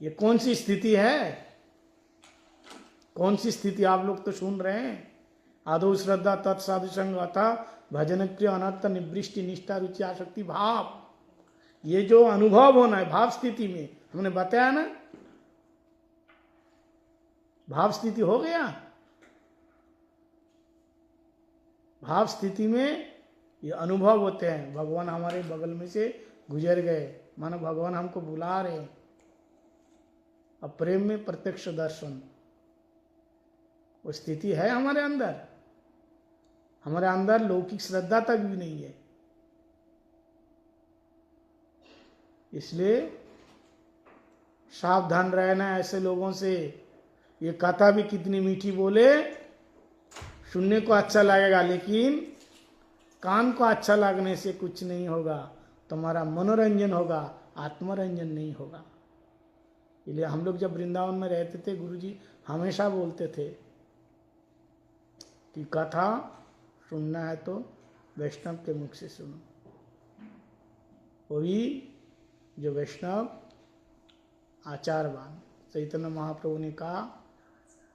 ये कौन सी स्थिति है? कौन सी स्थिति आप लोग तो सुन रहे हैं। आदो श्रद्धा तत्साधु संग अथा भजन क्रिय अनर्थ निवृष्टि निष्ठा रुचि आसक्ति भाव, ये जो अनुभव होना है भाव स्थिति में, हमने बताया ना, भाव स्थिति हो गया। भाव स्थिति में ये अनुभव होते हैं, भगवान हमारे बगल में से गुजर गए, मानो भगवान हमको बुला रहे। अब प्रेम में प्रत्यक्ष दर्शन, वो स्थिति है हमारे अंदर। हमारे अंदर लौकिक श्रद्धा तक भी नहीं है। इसलिए सावधान रहना ऐसे लोगों से। ये कथा भी कितनी मीठी बोले, सुनने को अच्छा लगेगा, लेकिन कान को अच्छा लगने से कुछ नहीं होगा। तुम्हारा मनोरंजन होगा, आत्मरंजन नहीं होगा। इसलिए हम लोग जब वृंदावन में रहते थे, गुरुजी हमेशा बोलते थे कि कथा सुनना है तो वैष्णव के मुख से सुनो। वही जो वैष्णव आचारवान। चैतन्य महाप्रभु ने कहा,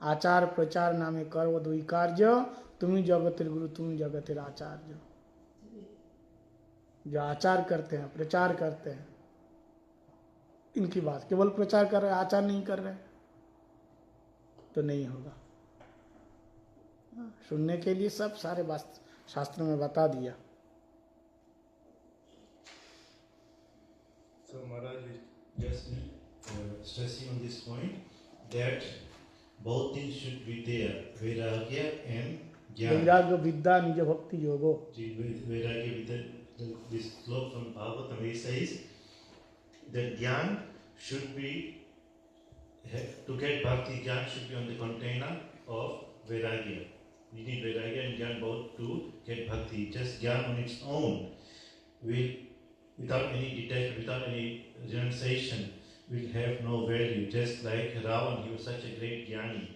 आचार प्रचार नामे कर्व दुई कार्य, तुम्ही जगतेर गुरु तुम्ही जगतेर आचार्य। जो आचार करते हैं, प्रचार करते हैं, इनकी बात, केवल प्रचार कर रहे हैं, आचार नहीं कर रहे तो नहीं होगा। सुनने के लिए सब सारे शास्त्र में बता दिया। So Maharaj is just stressing on this point that both things should be there, Vairagya and Jnana. वैराग्य विद्या निज भक्ति योगो। Vairagya with this slope from Bhagavatam, he says that Jnana should be, to get Bhakti, Jnana should be on the container of Vairagya. We need Vairagya and Jnana both to get Bhakti. Just Jnana on its own will, without any detachment, without any renunciation, will have no value. Just like Ravan, he was such a great Jnani.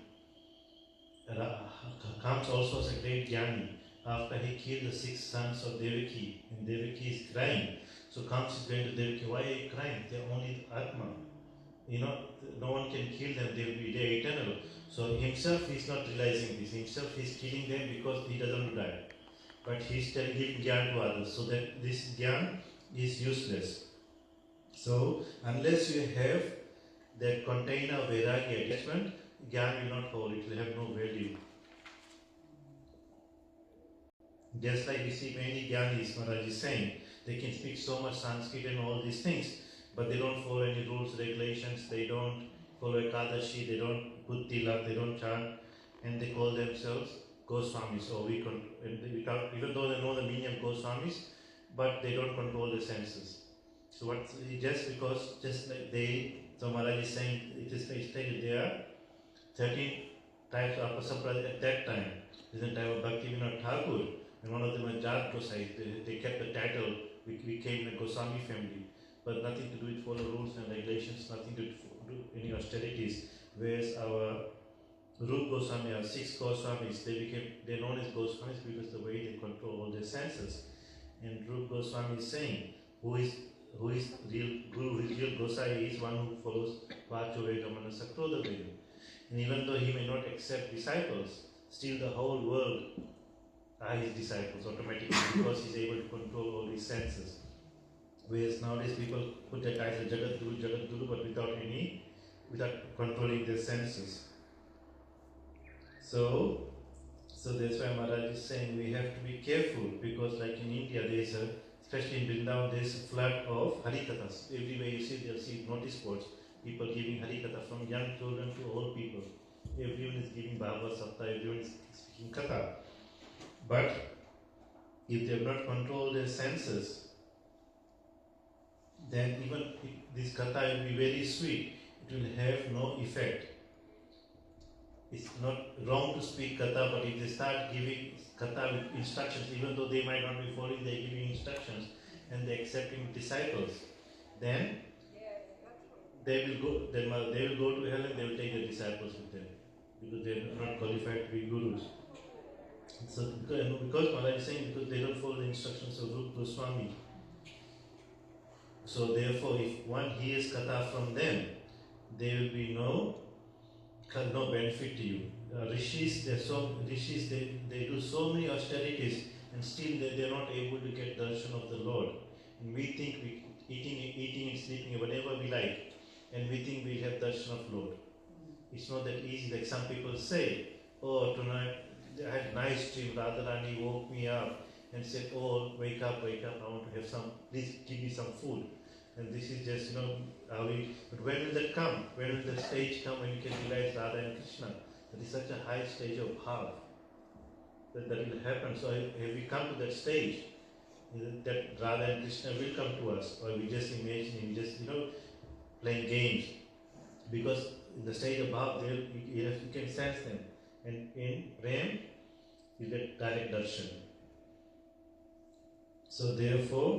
Kamsa also was a great Jnani. After he killed the 6 sons of Devaki, and Devaki is crying. So Kamsa is going to Devaki, why are you crying? They are only Atma. You know, no one can kill them, they will be there eternal. So himself he is not realizing this. Himself he is killing them because he doesn't want to die. But he is telling giving Jnana to others, so that this Jnana is useless. So unless you have that container of Vairagya attachment, Jnana will not hold, it will have no value. Just like we see many Jnanis, Maharaj is saying, they can speak so much Sanskrit and all these things, but they don't follow any rules, regulations, they don't follow Ekadashi, they don't put tilak, they don't chant, and they call themselves Goswamis, or even though they know the meaning of Goswamis, but they don't control the senses. So just because, just like so Maharaj is saying, it is stated there are 13 types of Apasampradaya at that time. This is the time of Bhaktivinoda Thakur, and one of them was Jat Gosai. They kept the title, we came in a Goswami family, but nothing to do with follow rules and regulations, nothing to do any austerities. Whereas our Rup Goswami, our 6 Goswamis, they're known as Goswamis because the way they control all their senses. And Rup Goswami is saying, who is real Guru, who is real Gosai, is one who follows Vacho Vegamana Sakroda Vegam. And even though he may not accept disciples, still the whole world are his disciples automatically because he's able to control all his senses. Whereas nowadays people put the title Jagat Guru, but without controlling their senses. So that's why Maharaj is saying we have to be careful, because like in India especially in Vrindavan, there is a flood of Harikathas. Everywhere you see, you'll see notice boards, people giving Harikatha, from young children to old people. Everyone is giving Bhagavad Sapta, everyone is speaking Katha. But if they have not controlled their senses, then even this Katha will be very sweet, it will have no effect. It's not wrong to speak Katha, but if they start giving Katha with instructions, even though they might not be following, they're giving instructions and they're accepting disciples, then they will go to hell and they will take their disciples with them, because they are not qualified to be gurus. So because Maharaj is saying, because they don't follow the instructions of Rupa Goswami, so therefore if one hears Katha from them, there will be no benefit to you. Rishis, they do so many austerities and still they are not able to get darshan of the Lord. And we think we eating and sleeping whenever we like, and we think we have darshan of Lord. It's not that easy. Like some people say, oh, tonight I had a nice dream, Radharani woke me up and said, oh, wake up, I want to have some, please give me some food. And this is just, but when will that come? When will the stage come when you can realize Radha and Krishna? That is such a high stage of bhav. that will happen. So if we come to that stage, that Radha and Krishna will come to us, or we just imagine, just playing games, because in the stage above there you can sense them, and in Prem you get direct darshan. So therefore,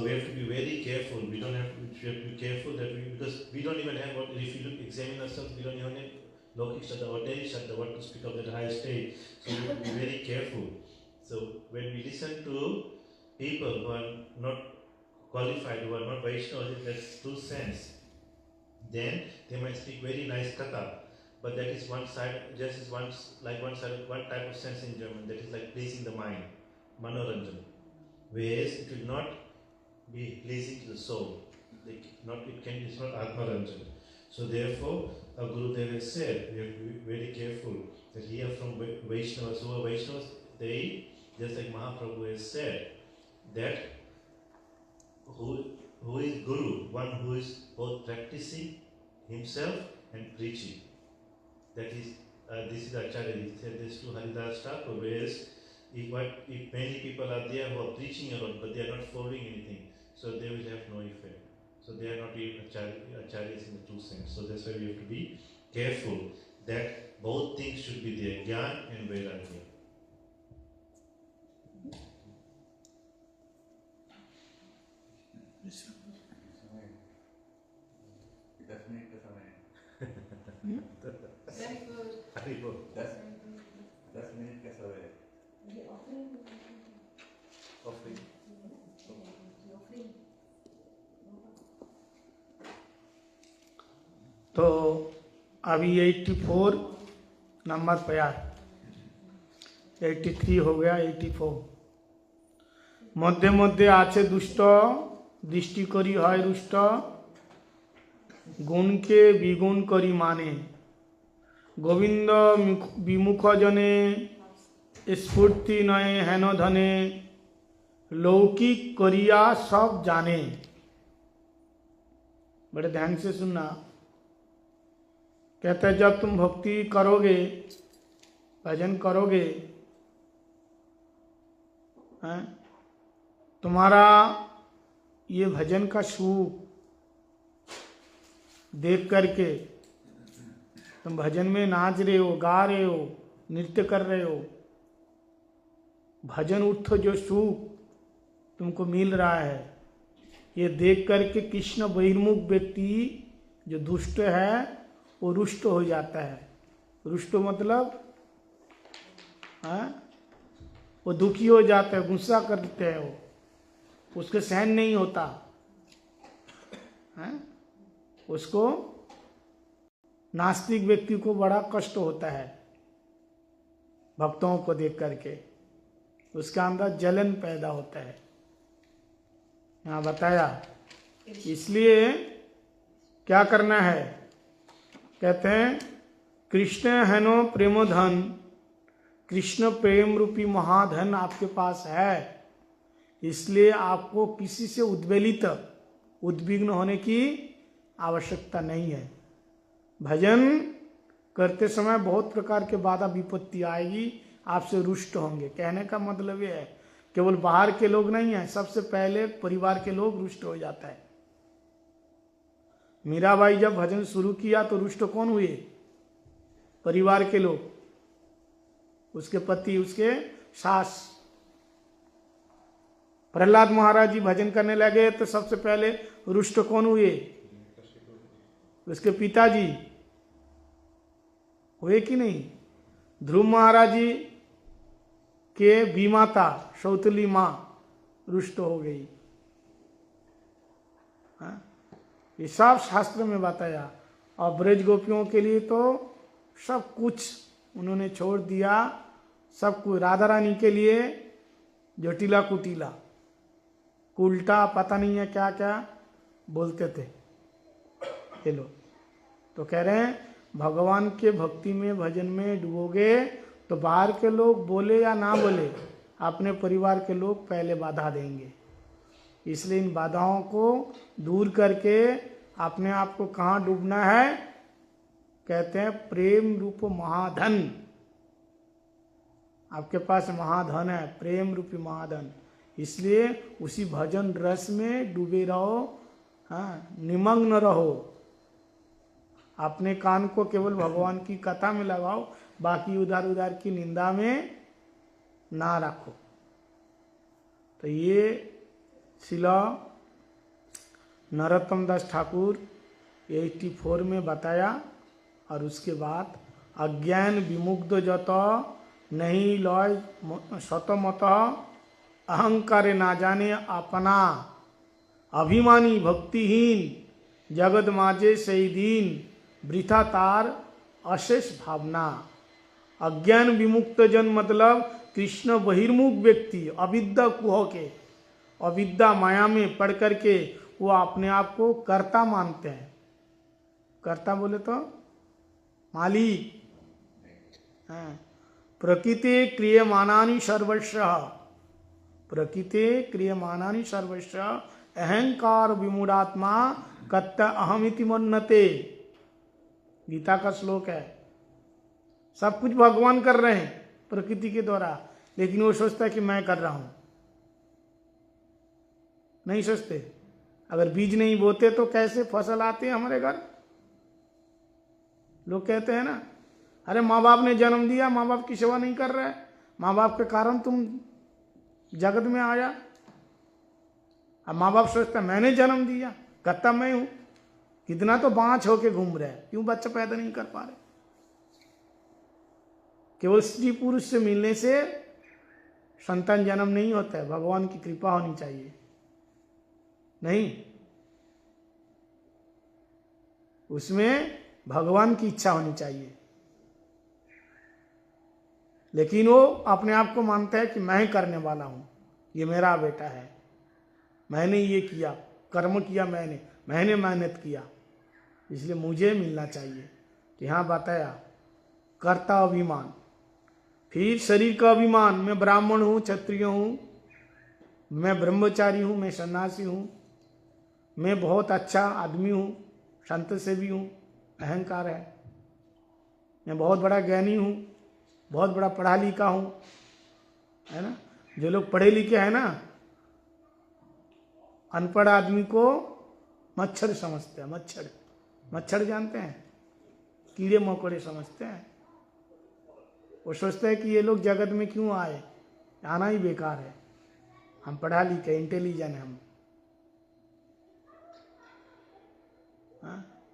we have to be very careful. We have to be careful that because we don't even have if you examine ourselves, we don't even have Lokik Shraddha or Dairy Shraddha, what to speak of that high state. So we have to be very careful. So when we listen to people who are not qualified, who are not Vaishnavas in that true sense, then they might speak very nice katha, but that is one side, just is one type of sense in German, that is like pleasing the mind, manoranjan. Whereas it will not be pleasing to the soul. It's not Atmaranjan. So therefore, our Gurudev has said, we have to be very careful that here from Vaishnavas, who are Vaishnavas, they, just like Mahaprabhu has said, that who is Guru, one who is both practicing himself and preaching. That is, this is Acharya, he said this to Haridas Thakur, whereas if many people are there who are preaching a lot, but they are not following anything, so they will have no effect. So they are not even acharyas in the true sense. So that's why we have to be careful that both things should be there, Gyan and Vairagya. Very good. Very good. 10 minute का समय है। Offering. तो अभी 84 number पे आ, 83 हो गया, 84। মধ্যে মধ্যে আছে দুষ্ট, দৃষ্টি করি হয় রুষ্ট, গুণকে বিগুণ করি মানে, গোবিন্দ বিমুখ জনে স্ফূর্তি নয় হেন ধনে, लौकिक करिया सब जाने। बड़े ध्यान से सुनना। कहते हैं जब तुम भक्ति करोगे, भजन करोगे, तुम्हारा ये भजन का सुख देख करके तुम भजन में नाच रहे हो, गा रहे हो, नृत्य कर रहे हो, भजन उठ जो सुख तुमको मिल रहा है, ये देख करके कृष्ण बहिर्मुख व्यक्ति जो दुष्ट है वो रुष्ट हो जाता है। रुष्ट मतलब वो दुखी हो जाता है, गुस्सा करते हैं, वो उसके सहन नहीं होता है, उसको नास्तिक व्यक्ति को बड़ा कष्ट होता है भक्तों को देख करके, उसका अंदर जलन पैदा होता है। यहाँ बताया, इसलिए क्या करना है, कहते हैं कृष्ण हेनो प्रेमोधन, कृष्ण प्रेम रूपी महाधन आपके पास है, इसलिए आपको किसी से उद्विग्न होने की आवश्यकता नहीं है। भजन करते समय बहुत प्रकार के बाधा विपत्ति आएगी, आपसे रुष्ट होंगे। कहने का मतलब ये है केवल बाहर के लोग नहीं है, सबसे पहले परिवार के लोग रुष्ट हो जाता है। मीराबाई जब भजन शुरू किया तो रुष्ट कौन हुए? परिवार के लोग, उसके पति, उसके सास। प्रहलाद महाराज जी भजन करने लगे तो सबसे पहले रुष्ट कौन हुए? उसके पिताजी हुए कि नहीं? ध्रुव महाराज जी के बीमाता सौतली माँ रुष्ट हो गई। ये सब शास्त्र में बताया। और ब्रज गोपियों के लिए तो सब कुछ उन्होंने छोड़ दिया, सब कुछ। राधा रानी के लिए जटिला कुटिला उल्टा पता नहीं है क्या क्या बोलते थे ये लोग। तो कह रहे हैं भगवान के भक्ति में, भजन में डूबोगे तो बाहर के लोग बोले या ना बोले, अपने परिवार के लोग पहले बाधा देंगे। इसलिए इन बाधाओं को दूर करके अपने आप को कहाँ डूबना है? कहते हैं प्रेम रूप महाधन। आपके पास महाधन है, प्रेम रूपी महाधन, इसलिए उसी भजन रस में डूबे रहो, हाँ, निमग्न रहो। अपने कान को केवल भगवान की कथा में लगाओ, बाकी उधर उधर की निंदा में ना रखो। तो ये शिला नरोत्तम दास ठाकुर 84 में बताया। और उसके बाद अज्ञान विमुग्ध जत नहीं लय शतमत अहंकार ना जाने अपना अभिमानी भक्तिहीन जगत माजे सही दीन वृथा तार अशेष भावना। अज्ञान विमुक्त जन मतलब कृष्ण बहिर्मुख व्यक्ति, अविद्या कुह के, अविद्या माया में पढ़ करके वो अपने आप को कर्ता मानते हैं। कर्ता बोले तो मालिक। प्रकृति क्रियमानानि सर्वस्व, प्रकृति क्रियमानानि सर्वस्व अहंकार विमूढ़ात्मा कत्त अहमिति मन्नते। गीता का श्लोक है। सब कुछ भगवान कर रहे हैं प्रकृति के द्वारा, लेकिन वो सोचता है कि मैं कर रहा हूं। नहीं सोचते। अगर बीज नहीं बोते तो कैसे फसल आते हैं हमारे घर? लोग कहते हैं ना, अरे माँ बाप ने जन्म दिया, माँ बाप की सेवा नहीं कर रहा है, माँ बाप के कारण तुम जगत में आया। अब माँ बाप सोचता है मैंने जन्म दिया, करता मैं हूं। कितना तो बांझ होके घूम रहे हैं, क्यों बच्चा पैदा नहीं कर पा रहे? केवल स्त्री पुरुष से मिलने से संतान जन्म नहीं होता है, भगवान की कृपा होनी चाहिए। नहीं, उसमें भगवान की इच्छा होनी चाहिए। लेकिन वो अपने आप को मानता है कि मैं ही करने वाला हूं, ये मेरा बेटा है, मैंने ये किया, कर्म किया, मैंने मेहनत किया, इसलिए मुझे मिलना चाहिए। तो यहाँ बताया कर्ता अभिमान, फिर शरीर का अभिमान, मैं ब्राह्मण हूँ, क्षत्रिय हूँ, मैं ब्रह्मचारी हूँ, मैं सन्यासी हूँ, मैं बहुत अच्छा आदमी हूँ, संत से भी हूँ, अहंकार है। मैं बहुत बड़ा ज्ञानी हूँ, बहुत बड़ा पढ़ा लिखा हूँ, है ना। जो लोग पढ़े लिखे हैं ना, अनपढ़ आदमी को मच्छर समझते हैं। मच्छर जानते हैं, कीड़े मकोड़े समझते हैं। वो सोचते हैं कि ये लोग जगत में क्यों आए, आना ही बेकार है, हम पढ़ा लिखे इंटेलिजेंट हम।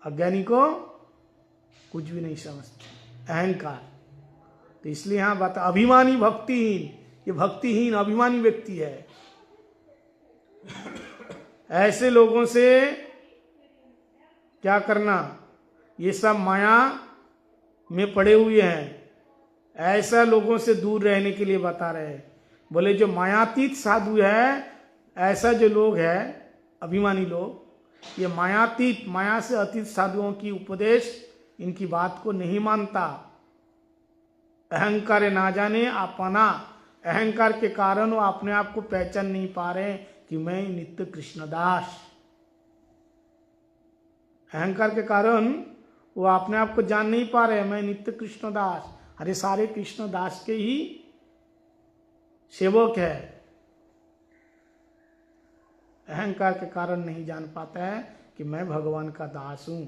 अज्ञानी को कुछ भी नहीं समझते, अहंकार। तो इसलिए यहां बात अभिमानी भक्तिहीन, ये भक्तिहीन अभिमानी व्यक्ति है। ऐसे लोगों से क्या करना, ये सब माया में पड़े हुए हैं, ऐसा लोगों से दूर रहने के लिए बता रहे हैं। बोले जो मायातीत साधु है, ऐसा जो लोग है अभिमानी लोग, ये मायातीत, माया से अतीत साधुओं की उपदेश, इनकी बात को नहीं मानता। अहंकार ना जाने अपना, अहंकार के कारण वो अपने आप को पहचान नहीं पा रहे कि मैं नित्य कृष्णदास। अहंकार के कारण वो अपने आप को जान नहीं पा रहे, मैं नित्य कृष्णदास। अरे सारे कृष्णदास के ही सेवक है। अहंकार के कारण नहीं जान पाता है कि मैं भगवान का दास हूं,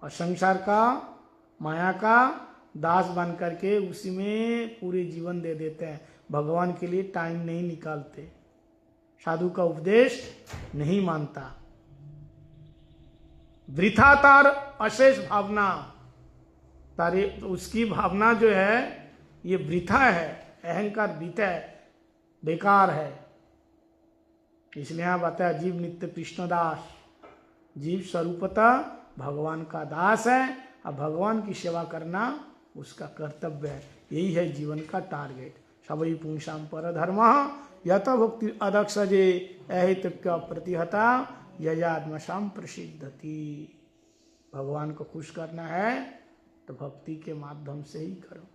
और संसार का, माया का दास बन करके उसी में पूरे जीवन दे देते हैं। भगवान के लिए टाइम नहीं निकालते, साधु का उपदेश नहीं मानता। वृथा तार अशेष भावना, तारे उसकी भावना जो है ये वृथा है, अहंकार वृथा है, बेकार है। इसलिए यहां बताया जीव नित्य कृष्णदास, जीव स्वरूपतः भगवान का दास है, और भगवान की सेवा करना उसका कर्तव्य है। यही है जीवन का टारगेट। सबई पुंसाम पर धर्म यत भक्ति अदक्षजे अहित प्रतिहता यजात्मसाम प्रसिद्धति। भगवान को खुश करना है तो भक्ति के माध्यम से ही करो।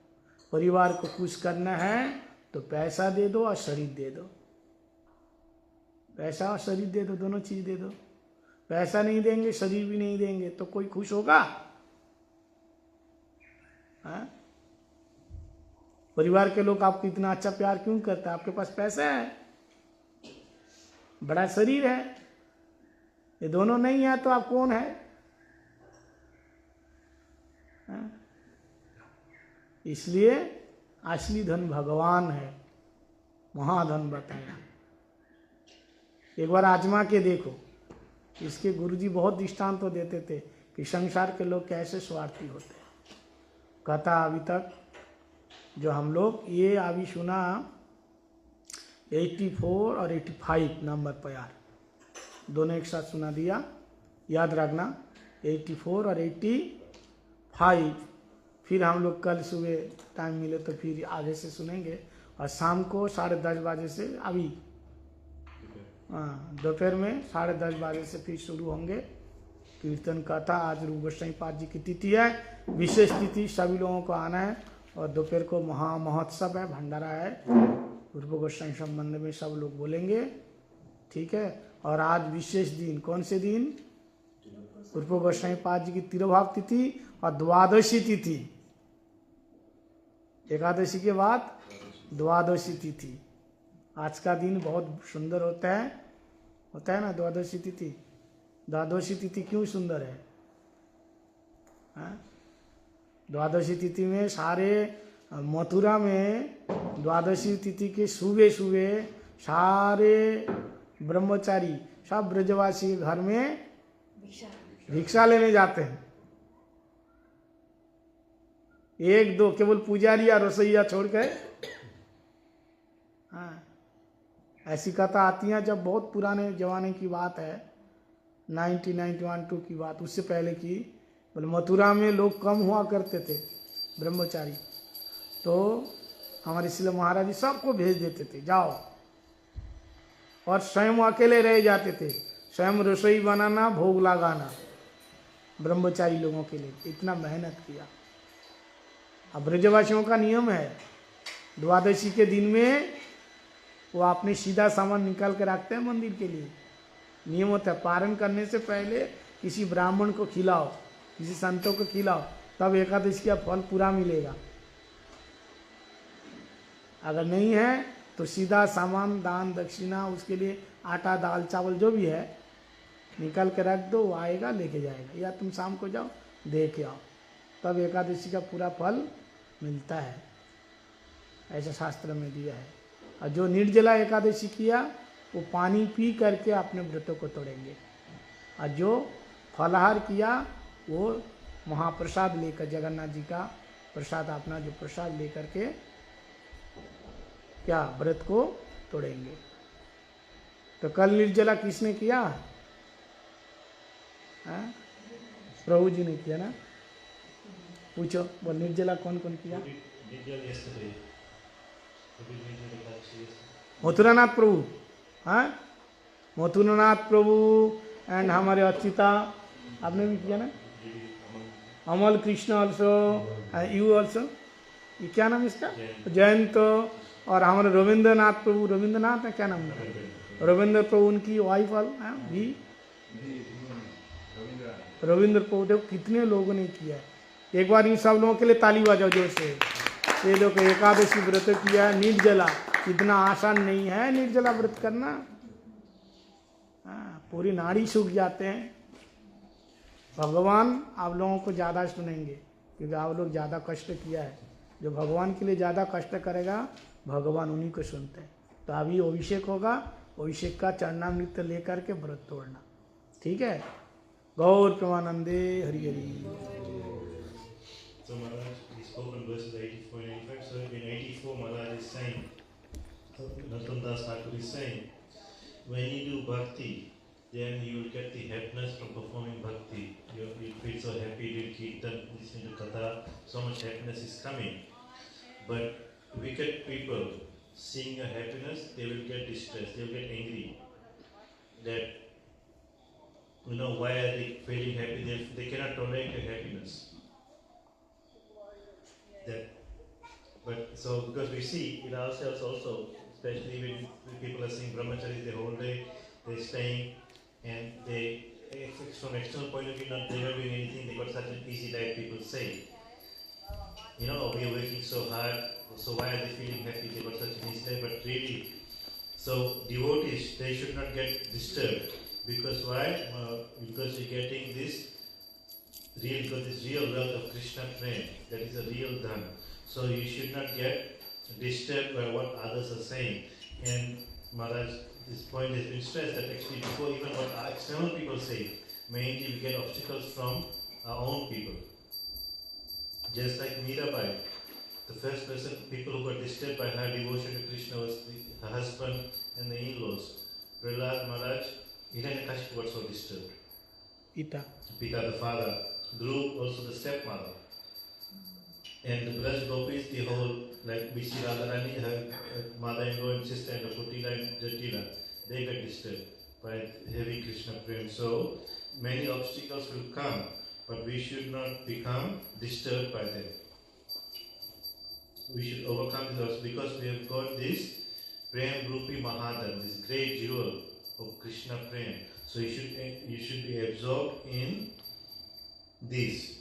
परिवार को खुश करना है तो पैसा दे दो और शरीर दे दो, पैसा और शरीर दे दो, दोनों चीज दे दो। पैसा नहीं देंगे, शरीर भी नहीं देंगे, तो कोई खुश होगा? हाँ? परिवार के लोग आपको इतना अच्छा प्यार क्यों करते हैं? आपके पास पैसा है, बड़ा शरीर है, ये दोनों नहीं है तो आप कौन है? हाँ? इसलिए असली धन भगवान है, महाधन बताया। एक बार आजमा के देखो। इसके गुरुजी बहुत दृष्टांत तो देते थे कि संसार के लोग कैसे स्वार्थी होते हैं। कथा अभी तक जो हम लोग ये अभी सुना 84 और 85 नंबर पर यार, दोनों एक साथ सुना दिया, याद रखना 84 और 85। फिर हम लोग कल सुबह टाइम मिले तो फिर आगे से सुनेंगे, और शाम को 10:30 बजे से अभी दोपहर में 10:30 बजे से फिर शुरू होंगे कीर्तन कथा। आज रूप गोस्वामी पाद जी की तिथि है, विशेष तिथि, सभी लोगों को आना है। और दोपहर को महोत्सव है, भंडारा है, रूप गोस्वामी संबंध में सब लोग बोलेंगे, ठीक है। और आज विशेष दिन, कौन से दिन? रूप गोस्वामी पाद जी की तिरुभाव तिथि और द्वादशी तिथि, एकादशी के बाद द्वादशी तिथि। आज का दिन बहुत सुंदर होता है ना द्वादशी तिथि। द्वादशी तिथि क्यों सुंदर है? हाँ? द्वादशी तिथि में सारे मथुरा में द्वादशी तिथि के सुबह सुबह सारे ब्रह्मचारी सब ब्रजवासी के घर में भिक्षा लेने जाते हैं। एक दो केवल पुजारी या रसोईया छोड़ के। हाँ, ऐसी कथा आती है जब बहुत पुराने जमाने की बात है, 1991-2 की बात, उससे पहले की। बोले मथुरा में लोग कम हुआ करते थे ब्रह्मचारी, तो हमारे इसलिए महाराज जी सबको भेज देते थे, जाओ, और स्वयं अकेले रह जाते थे, स्वयं रसोई बनाना, भोग लगाना ब्रह्मचारी लोगों के लिए। इतना मेहनत किया। अब ब्रजवासियों का नियम है, द्वादशी के दिन में वो अपने सीधा सामान निकाल के रखते हैं मंदिर के लिए। नियम होता है, पारण करने से पहले किसी ब्राह्मण को खिलाओ, किसी संतों को खिलाओ, तब एकादशी का फल पूरा मिलेगा। अगर नहीं है तो सीधा सामान, दान दक्षिणा, उसके लिए आटा दाल चावल जो भी है निकाल के रख दो, वो आएगा लेके जाएगा, या तुम शाम को जाओ दे के आओ, तब एकादशी का पूरा फल मिलता है। ऐसा शास्त्र में दिया है। और जो निर्जला एकादशी किया वो पानी पी करके अपने व्रतों को तोड़ेंगे, और जो फलाहार किया वो महाप्रसाद लेकर, जगन्नाथ जी का प्रसाद, अपना जो प्रसाद लेकर के क्या व्रत को तोड़ेंगे। तो कल निर्जला किसने किया? प्रभु जी ने किया ना? पूछो, वो निर्जला कौन कौन किया? मथुरानाथ प्रभु, हाँ, मथुरानाथ प्रभु एंड हमारे अच्युता, आपने भी किया ना? अमल कृष्ण ऑल्सो, यू ऑल्सो, ये क्या नाम इसका? जयंत। और हमारे रविंद्रनाथ प्रभु, रविंद्रनाथ है क्या नाम है? रविंद्र प्रभु, उनकी वाइफ भी रविंद्र प्रभु। देखो कितने लोगों ने किया है। एक बार इन सब लोगों के लिए ताली बजाओ जोर से। ये लोग एकादशी व्रत किया है निर्जला, इतना आसान नहीं है निर्जला व्रत करना। पूरी नाड़ी सूख जाते हैं। भगवान आप लोगों को ज़्यादा सुनेंगे क्योंकि आप लोग ज़्यादा कष्ट किया है। जो भगवान के लिए ज़्यादा कष्ट करेगा भगवान उन्हीं को सुनते हैं। तो अभी अभिषेक होगा, अभिषेक का चरणामृत लेकर के व्रत तोड़ना, ठीक है। गौर प्रेमानंदे Hari Hari. So Maharaj, we spoke on verses 84 and 85. So in 84, Maharaj is saying, Narottam Das Thakur is saying, when you do bhakti, then you will get the happiness from performing bhakti. You'll feel so happy, you'll kirtan, listening to katha, so much happiness is coming. But wicked people, seeing your happiness, they will get distressed, they will get angry. That, why are they feeling happy? They cannot tolerate your happiness. But so because we see in ourselves also, especially when people are seeing brahmacharis the whole day, they're staying and they from external point of view, not they were doing anything. They got such an easy life. People say, we are working so hard. So why are they feeling happy? They got such an easy life. But really, so devotees, they should not get disturbed. Because why? Because you're getting this real wealth of Krishna prem. That is a real dhan. So you should not get disturbed by what others are saying. And Maharaj, this point has been stressed that actually before even what our external people say, mainly we get obstacles from our own people. Just like Mirabai, the first person, people who got disturbed by her devotion to Krishna was her husband and the in-laws. Prahlad Maharaj, Hiranyakashipu got so disturbed. Pita. Pita the father, Dhruv also the stepmother. And the Braj Gopis, the whole, like Bisi Radharani, her mother-in-law and sister and Kutila and Jatila, they get disturbed by heavy Krishna prem. So many obstacles will come, but we should not become disturbed by them. We should overcome those because we have got this Prem Rupi Mahadam, this great jewel of Krishna Prem. So you should be absorbed in this.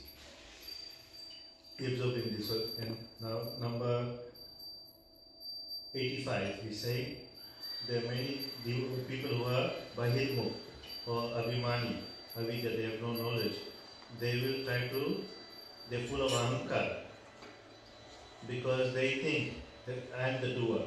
Absorbed in this. And now number 85, we say there are many people who are Bahirmukh or Abhimani, Avidya, they have no knowledge. They will try to, they're full of ahankar because they think that I am the doer.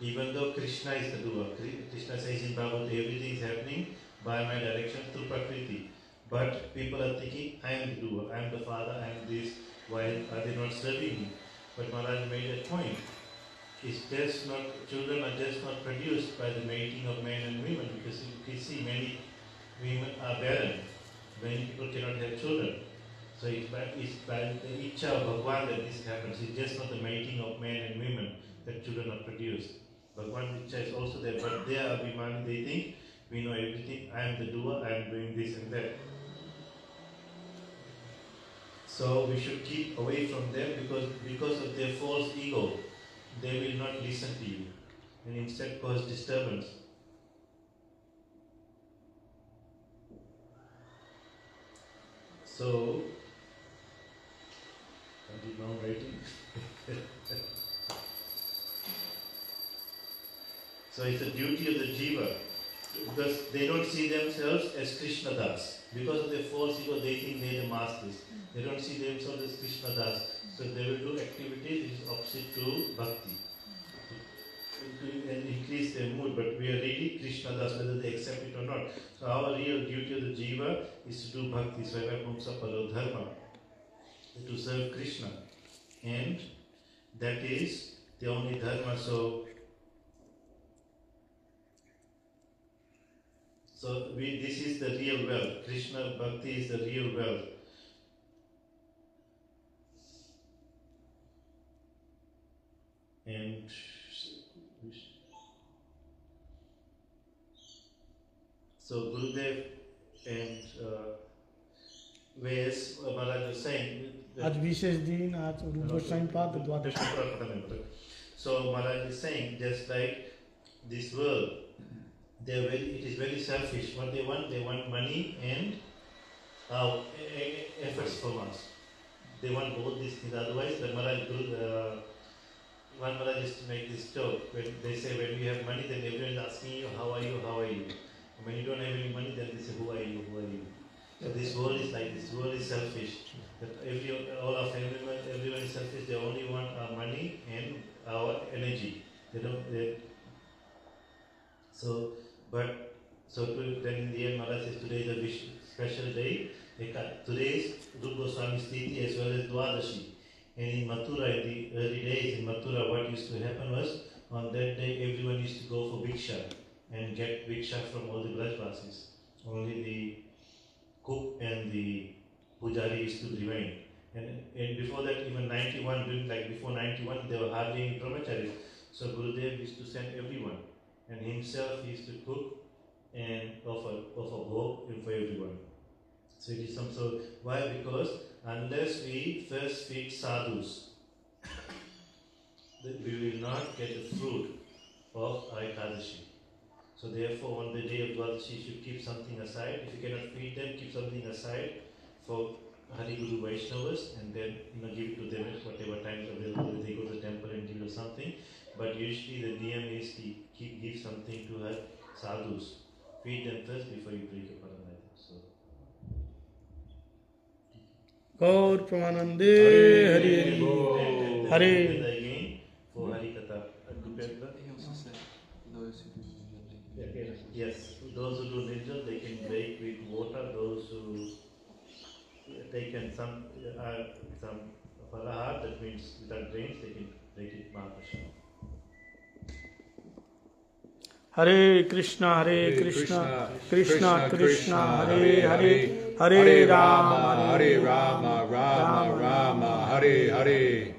Even though Krishna is the doer. Krishna says in Bhagavad, everything is happening by my direction through Prakriti. But people are thinking, I am the doer, I am the father, I am this, why are they not serving me? But Maharaj made a point. It's just not, children are just not produced by the mating of men and women, because you can see many women are barren. Many people cannot have children. So it's by the Icha of Bhagwan that this happens. It's just not the mating of men and women that children are produced. Bhagwan's Icha is also there, but they are Abhimani, they think, we know everything, I am the doer, I am doing this and that. So we should keep away from them because of their false ego, they will not listen to you and instead cause disturbance. So, are you now writing? So it's the duty of the jiva, because they don't see themselves as Krishna Das. Because of their false ego, they think they are the masters. They don't see themselves as Krishna Das. So they will do activities which is opposite to bhakti. And increase their mood, but we are really Krishna Das, whether they accept it or not. So our real duty of the jiva is to do bhakti, Svayamamsa Palo Dharma, to serve Krishna. And that is the only dharma. So this is the real wealth. Krishna Bhakti is the real wealth. And so Gurudev and whereas Maharaj was saying, आज विशेष दिन आज रूप गोस्वामी पाद द्वादश. So Maharaj is saying, just like this world, it is very selfish. What they want money and efforts from us. They want both these things. Otherwise, the one Maharaj used to make this joke. When they say, when you have money, then everyone is asking you, how are you, how are you? And when you don't have any money, then they say, who are you, who are you? So this world is like this. World is selfish. That all our family members, everyone is selfish. They only want our money and our energy. Then in the end, Maharaj says today is a special day. Today is Rupa Goswami's Tithi as well as Dwadashi. And in Mathura, in the early days in Mathura, what used to happen was, on that day everyone used to go for Bhiksha and get Bhiksha from all the Brajvasis. Only the cook and the Pujari used to remain. And before that, even 91, before 91, there were hardly any brahmacharis. So Gurudev used to send everyone. And himself he used to cook and offer bhog for everyone. So it is why? Because unless we first feed sadhus, then we will not get the fruit of our Ekadashi. So therefore, on the day of Dwadashi, you should keep something aside. If you cannot feed them, keep something aside for Hari Guru Vaishnavas, and then give it to them at whatever times available. They go to the temple and give you something. But usually the niyam is to give something to her sadhus. Feed them first before you break a paranayam. So. Gaur Pramanande Hari Hare. Again for Hari Katha. He also said those who do nirjala. Yes, those who do nirjal, they can break with water. Those who taken some falahar, that means without grains, they can break it Mahaprasad. Hare Krishna Krishna Krishna Hare Hare Hare Rama Rama Rama Hare Hare